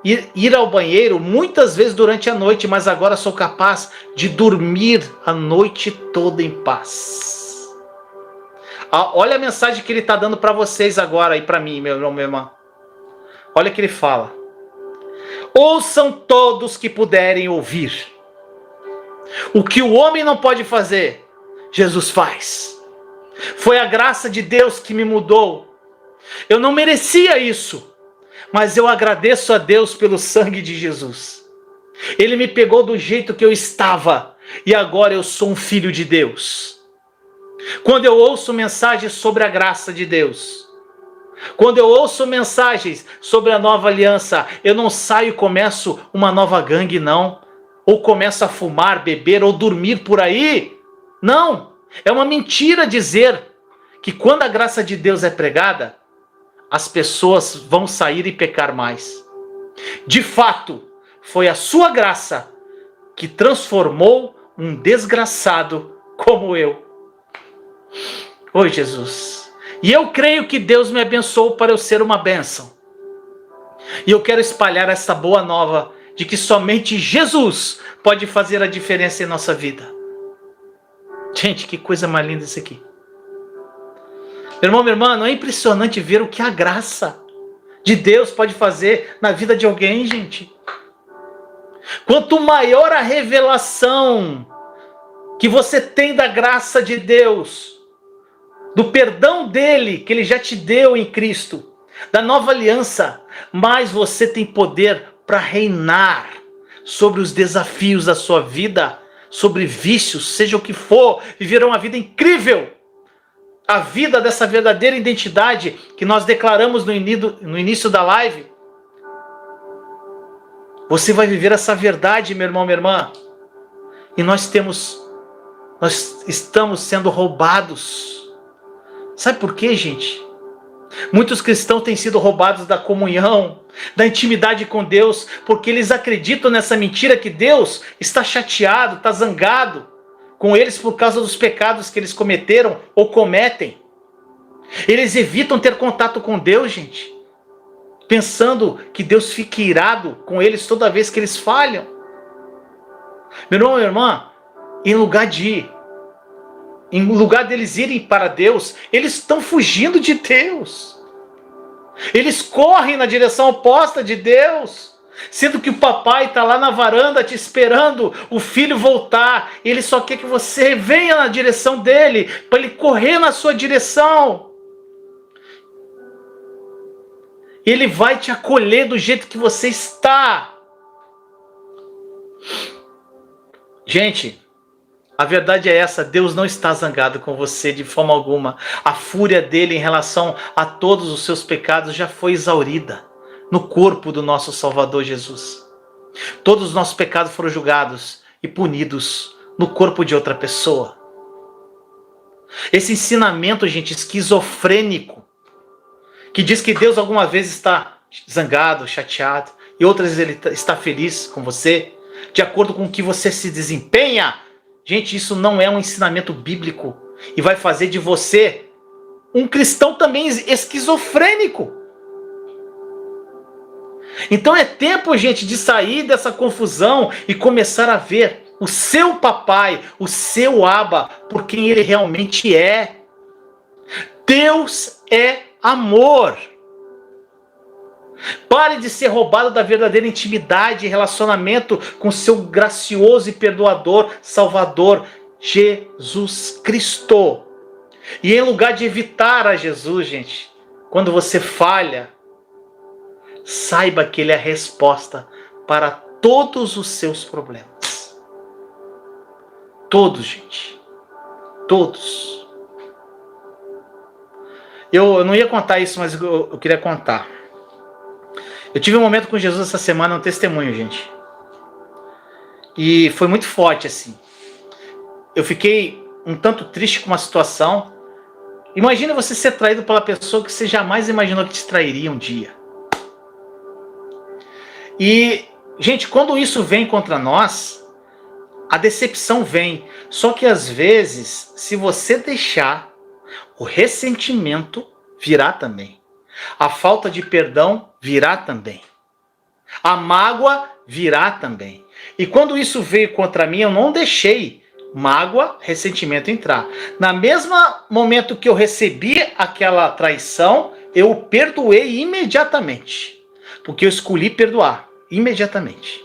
ir ao banheiro muitas vezes durante a noite, mas agora sou capaz de dormir a noite toda em paz. Olha a mensagem que ele está dando para vocês agora e para mim, meu irmão, minha irmã. Olha o que ele fala. Ouçam todos que puderem ouvir. O que o homem não pode fazer, Jesus faz. Foi a graça de Deus que me mudou. Eu não merecia isso, mas eu agradeço a Deus pelo sangue de Jesus. Ele me pegou do jeito que eu estava e agora eu sou um filho de Deus. Quando eu ouço mensagens sobre a graça de Deus, quando eu ouço mensagens sobre a nova aliança, eu não saio e começo uma nova gangue, não. Ou começo a fumar, beber ou dormir por aí. Não, é uma mentira dizer que quando a graça de Deus é pregada, as pessoas vão sair e pecar mais. De fato, foi a sua graça que transformou um desgraçado como eu. Oi, Jesus. E eu creio que Deus me abençoou para eu ser uma bênção. E eu quero espalhar essa boa nova de que somente Jesus pode fazer a diferença em nossa vida. Gente, que coisa mais linda isso aqui. Meu irmão, minha irmã, não é impressionante ver o que a graça de Deus pode fazer na vida de alguém, gente? Quanto maior a revelação que você tem da graça de Deus, do perdão dele, que ele já te deu em Cristo, da nova aliança, mais você tem poder para reinar sobre os desafios da sua vida, sobre vícios, seja o que for, viver uma vida incrível. A vida dessa verdadeira identidade que nós declaramos no início da live. Você vai viver essa verdade, meu irmão, minha irmã. E nós estamos sendo roubados. Sabe por quê, gente? Muitos cristãos têm sido roubados da comunhão, da intimidade com Deus, porque eles acreditam nessa mentira que Deus está chateado, está zangado com eles por causa dos pecados que eles cometeram ou cometem. Eles evitam ter contato com Deus, gente, pensando que Deus fica irado com eles toda vez que eles falham. Meu irmão, minha irmã, em lugar deles irem para Deus, eles estão fugindo de Deus. Eles correm na direção oposta de Deus. Sendo que o papai está lá na varanda te esperando o filho voltar. Ele só quer que você venha na direção dele, para ele correr na sua direção. Ele vai te acolher do jeito que você está. Gente, a verdade é essa, Deus não está zangado com você de forma alguma. A fúria dele em relação a todos os seus pecados já foi exaurida no corpo do nosso Salvador Jesus. Todos os nossos pecados foram julgados e punidos no corpo de outra pessoa. Esse ensinamento, gente, esquizofrênico, que diz que Deus alguma vez está zangado, chateado. e outras vezes ele está feliz com você, de acordo com o que você se desempenha. Gente, isso não é um ensinamento bíblico e vai fazer de você um cristão também esquizofrênico. Então é tempo, gente, de sair dessa confusão e começar a ver o seu papai, o seu Abba, por quem ele realmente é. Deus é amor. Pare de ser roubado da verdadeira intimidade e relacionamento com seu gracioso e perdoador Salvador, Jesus Cristo. E em lugar de evitar a Jesus, gente, quando você falha, saiba que Ele é a resposta para todos os seus problemas. Todos, gente. Todos. Eu não ia contar isso, mas eu queria contar. Eu tive um momento com Jesus essa semana, um testemunho, gente. E foi muito forte, assim. Eu fiquei um tanto triste com uma situação. Imagina você ser traído pela pessoa que você jamais imaginou que te trairia um dia. E, gente, quando isso vem contra nós, a decepção vem. Só que às vezes, se você deixar, o ressentimento virá também. A falta de perdão virá também. A mágoa virá também. E quando isso veio contra mim, eu não deixei mágoa, ressentimento entrar. Na mesma momento que eu recebi aquela traição, eu o perdoei imediatamente. Porque eu escolhi perdoar imediatamente.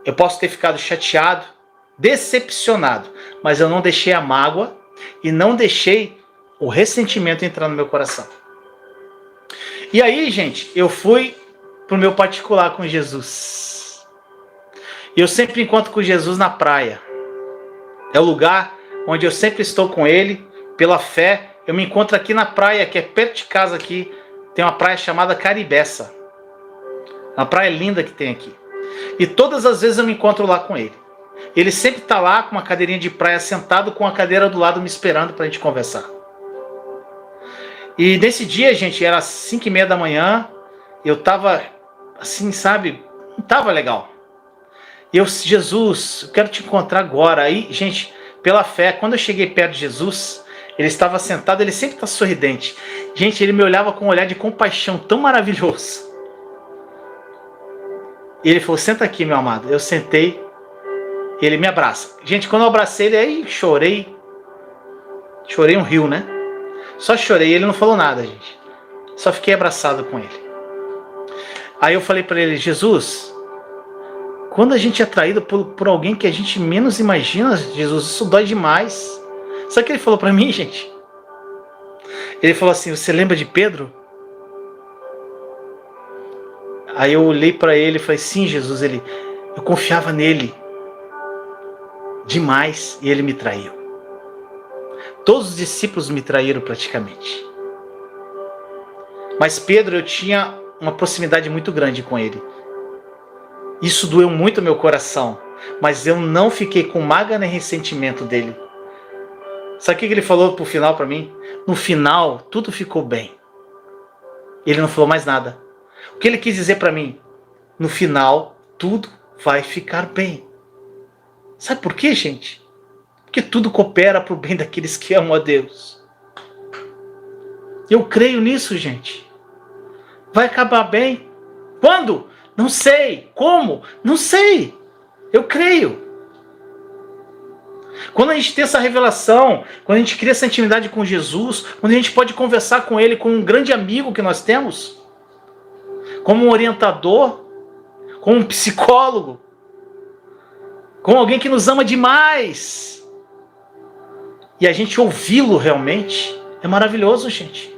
Eu posso ter ficado chateado, decepcionado, mas eu não deixei a mágoa e não deixei o ressentimento entrar no meu coração. E aí, gente, eu fui pro meu particular com Jesus. E eu sempre encontro com Jesus na praia. É o lugar onde eu sempre estou com Ele, pela fé. Eu me encontro aqui na praia, que é perto de casa aqui. Tem uma praia chamada Caribeça. Uma praia linda que tem aqui. E todas as vezes eu me encontro lá com Ele. Ele sempre está lá com uma cadeirinha de praia, sentado com a cadeira do lado me esperando para a gente conversar. E nesse dia, gente, era 5:30 da manhã, eu tava assim, sabe, não tava legal. E eu, Jesus, eu quero te encontrar agora. Aí, gente, pela fé, quando eu cheguei perto de Jesus, ele estava sentado, ele sempre está sorridente. Gente, ele me olhava com um olhar de compaixão tão maravilhoso. E ele falou, senta aqui, meu amado. Eu sentei, ele me abraça. Gente, quando eu abracei ele, aí chorei. Chorei um rio, né? Só chorei, ele não falou nada, gente. Só fiquei abraçado com ele. Aí eu falei para ele, Jesus, quando a gente é traído por alguém que a gente menos imagina, Jesus, isso dói demais. Sabe o que ele falou para mim, gente? Ele falou assim, você lembra de Pedro? Aí eu olhei para ele e falei, sim, Jesus, eu confiava nele demais e ele me traiu. Todos os discípulos me traíram praticamente. Mas Pedro, eu tinha uma proximidade muito grande com ele. Isso doeu muito no meu coração. Mas eu não fiquei com mágoa nem ressentimento dele. Sabe o que ele falou pro final para mim? No final, tudo ficou bem. Ele não falou mais nada. O que ele quis dizer para mim? No final, tudo vai ficar bem. Sabe por quê, gente? Porque tudo coopera para o bem daqueles que amam a Deus. Eu creio nisso, gente. Vai acabar bem. Quando? Não sei. Como? Não sei. Eu creio. Quando a gente tem essa revelação, quando a gente cria essa intimidade com Jesus, quando a gente pode conversar com Ele, com um grande amigo que nós temos, como um orientador, como um psicólogo, como alguém que nos ama demais, e a gente ouvi-lo realmente, é maravilhoso, gente.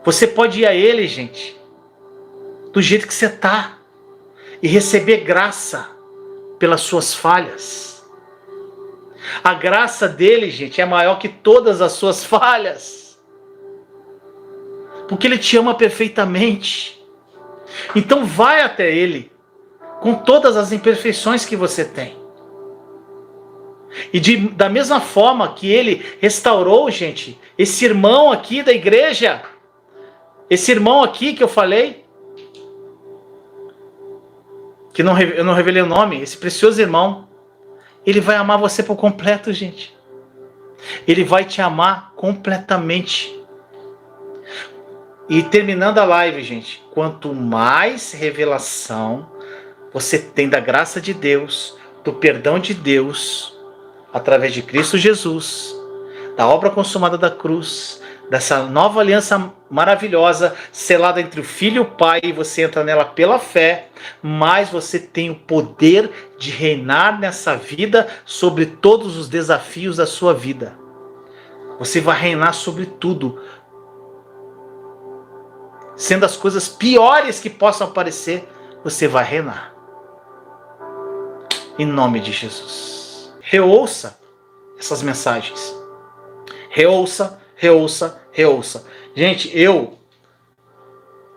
Você pode ir a Ele, gente, do jeito que você está, e receber graça pelas suas falhas. A graça dele, gente, é maior que todas as suas falhas. Porque Ele te ama perfeitamente. Então vai até Ele, com todas as imperfeições que você tem. E da mesma forma que Ele restaurou, gente, esse irmão aqui da igreja, Esse irmão aqui que eu falei, que eu não revelei o nome, esse precioso irmão, ele vai amar você por completo, gente. Ele vai te amar completamente. E terminando a live, gente, quanto mais revelação você tem da graça de Deus, do perdão de Deus, através de Cristo Jesus, da obra consumada da cruz, dessa nova aliança maravilhosa, selada entre o Filho e o Pai, e você entra nela pela fé, mais você tem o poder de reinar nessa vida sobre todos os desafios da sua vida. Você vai reinar sobre tudo, sendo as coisas piores que possam aparecer, você vai reinar. Em nome de Jesus. Reouça essas mensagens. Reouça, reouça, reouça. Gente,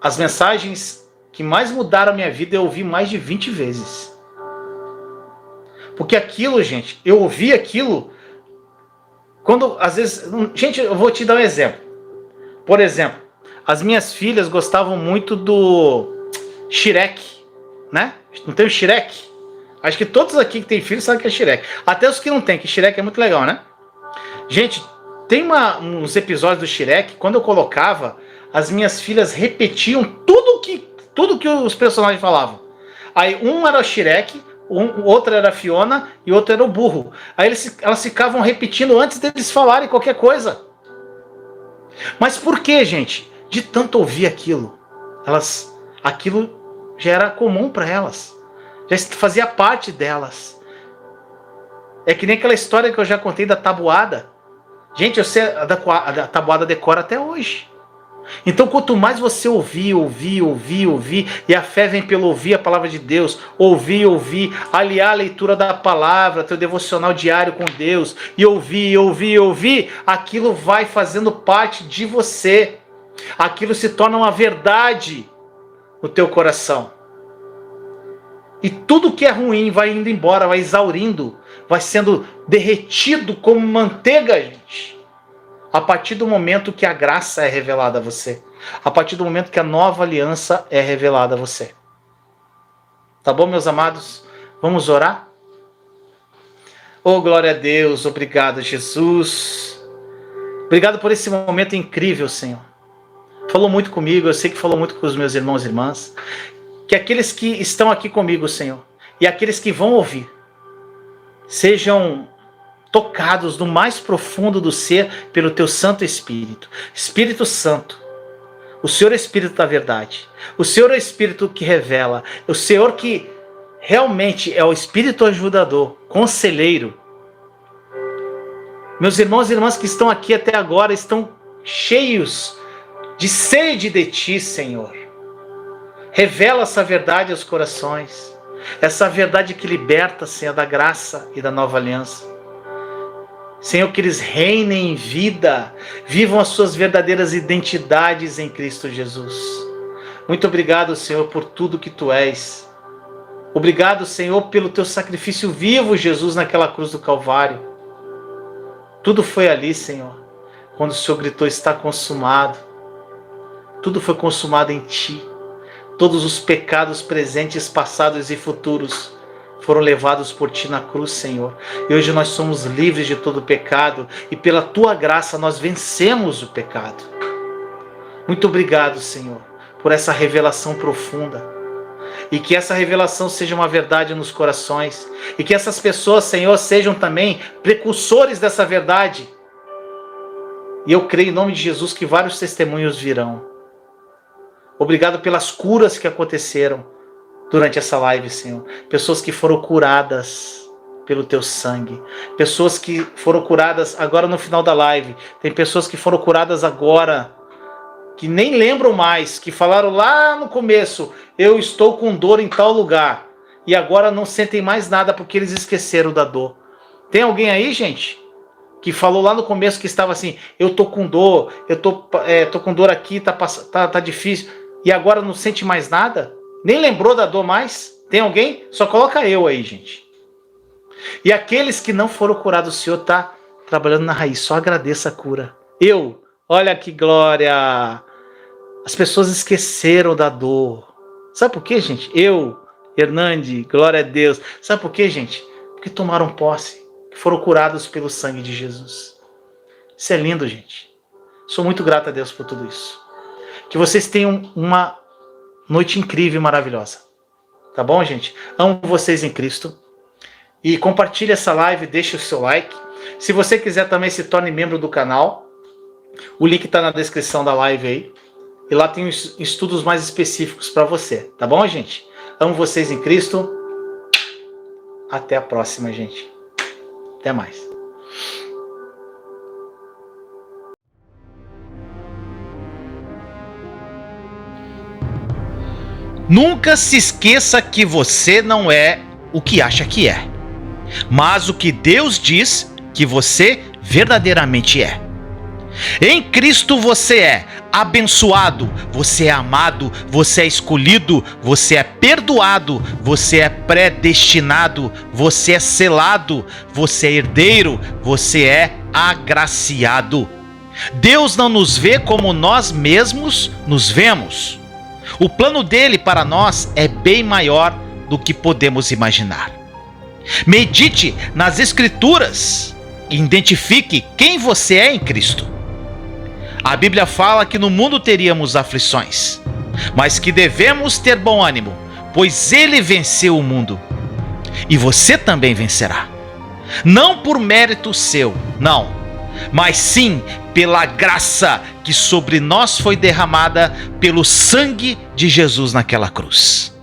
as mensagens que mais mudaram a minha vida, eu ouvi mais de 20 vezes. Porque aquilo, gente, eu ouvi aquilo quando, às vezes... Gente, eu vou te dar um exemplo. Por exemplo, as minhas filhas gostavam muito do Shrek, né? Não tem o Shrek? Acho que todos aqui que têm filhos sabem que é Shrek. Até os que não têm, que Shrek é muito legal, né? Gente, tem uns episódios do Shrek, quando eu colocava, as minhas filhas repetiam tudo que os personagens falavam. Aí um era o Shrek, o outro era a Fiona e o outro era o burro. Aí elas ficavam repetindo antes deles falarem qualquer coisa. Mas por que, gente? De tanto ouvir aquilo, aquilo já era comum para elas. Já fazia parte delas. É que nem aquela história que eu já contei da tabuada. Gente, eu sei a tabuada decora até hoje. Então, quanto mais você ouvir, e a fé vem pelo ouvir a palavra de Deus, ouvir, aliar a leitura da palavra, teu devocional diário com Deus, e ouvir, aquilo vai fazendo parte de você. Aquilo se torna uma verdade no teu coração. E tudo que é ruim vai indo embora, vai exaurindo, vai sendo derretido como manteiga, gente. A partir do momento que a graça é revelada a você. A partir do momento que a nova aliança é revelada a você. Tá bom, meus amados? Vamos orar? Oh, glória a Deus. Obrigado, Jesus. Obrigado por esse momento incrível, Senhor. Falou muito comigo, eu sei que falou muito com os meus irmãos e irmãs. Que aqueles que estão aqui comigo, Senhor, e aqueles que vão ouvir, sejam tocados no mais profundo do ser pelo teu Santo Espírito. Espírito Santo, o Senhor é Espírito da verdade. O Senhor é o Espírito que revela. O Senhor que realmente é o Espírito ajudador, conselheiro. Meus irmãos e irmãs que estão aqui até agora estão cheios de sede de ti, Senhor. Revela essa verdade aos corações. Essa verdade que liberta, Senhor, da graça e da nova aliança. Senhor, que eles reinem em vida, vivam as suas verdadeiras identidades em Cristo Jesus. Muito obrigado, Senhor, por tudo que tu és. Obrigado, Senhor, pelo teu sacrifício vivo, Jesus, naquela cruz do Calvário. Tudo foi ali, Senhor, quando o Senhor gritou, está consumado. Tudo foi consumado em ti. Todos os pecados presentes, passados e futuros foram levados por ti na cruz, Senhor. E hoje nós somos livres de todo pecado e pela tua graça nós vencemos o pecado. Muito obrigado, Senhor, por essa revelação profunda. E que essa revelação seja uma verdade nos corações. E que essas pessoas, Senhor, sejam também precursores dessa verdade. E eu creio em nome de Jesus que vários testemunhos virão. Obrigado pelas curas que aconteceram durante essa live, Senhor. Pessoas que foram curadas pelo teu sangue. Pessoas que foram curadas agora no final da live. Tem pessoas que foram curadas agora, que nem lembram mais, que falaram lá no começo, eu estou com dor em tal lugar. E agora não sentem mais nada porque eles esqueceram da dor. Tem alguém aí, gente, que falou lá no começo que estava assim, eu tô com dor, eu tô com dor aqui, tá difícil. E agora não sente mais nada? Nem lembrou da dor mais? Tem alguém? Só coloca eu aí, gente. E aqueles que não foram curados, o Senhor está trabalhando na raiz. Só agradeça a cura. Olha que glória! As pessoas esqueceram da dor. Sabe por quê, gente? Hernande, glória a Deus. Sabe por quê, gente? Porque tomaram posse, que foram curados pelo sangue de Jesus. Isso é lindo, gente. Sou muito grato a Deus por tudo isso. Que vocês tenham uma noite incrível e maravilhosa. Tá bom, gente? Amo vocês em Cristo. E compartilhe essa live, deixe o seu like. Se você quiser também se torne membro do canal. O link está na descrição da live aí. E lá tem estudos mais específicos para você. Tá bom, gente? Amo vocês em Cristo. Até a próxima, gente. Até mais. Nunca se esqueça que você não é o que acha que é, mas o que Deus diz que você verdadeiramente é. Em Cristo você é abençoado, você é amado, você é escolhido, você é perdoado, você é predestinado, você é selado, você é herdeiro, você é agraciado. Deus não nos vê como nós mesmos nos vemos. O plano dele para nós é bem maior do que podemos imaginar. Medite nas Escrituras e identifique quem você é em Cristo. A Bíblia fala que no mundo teríamos aflições, mas que devemos ter bom ânimo, pois ele venceu o mundo. E você também vencerá. Não por mérito seu, não, mas sim pela graça que sobre nós foi derramada pelo sangue de Jesus naquela cruz.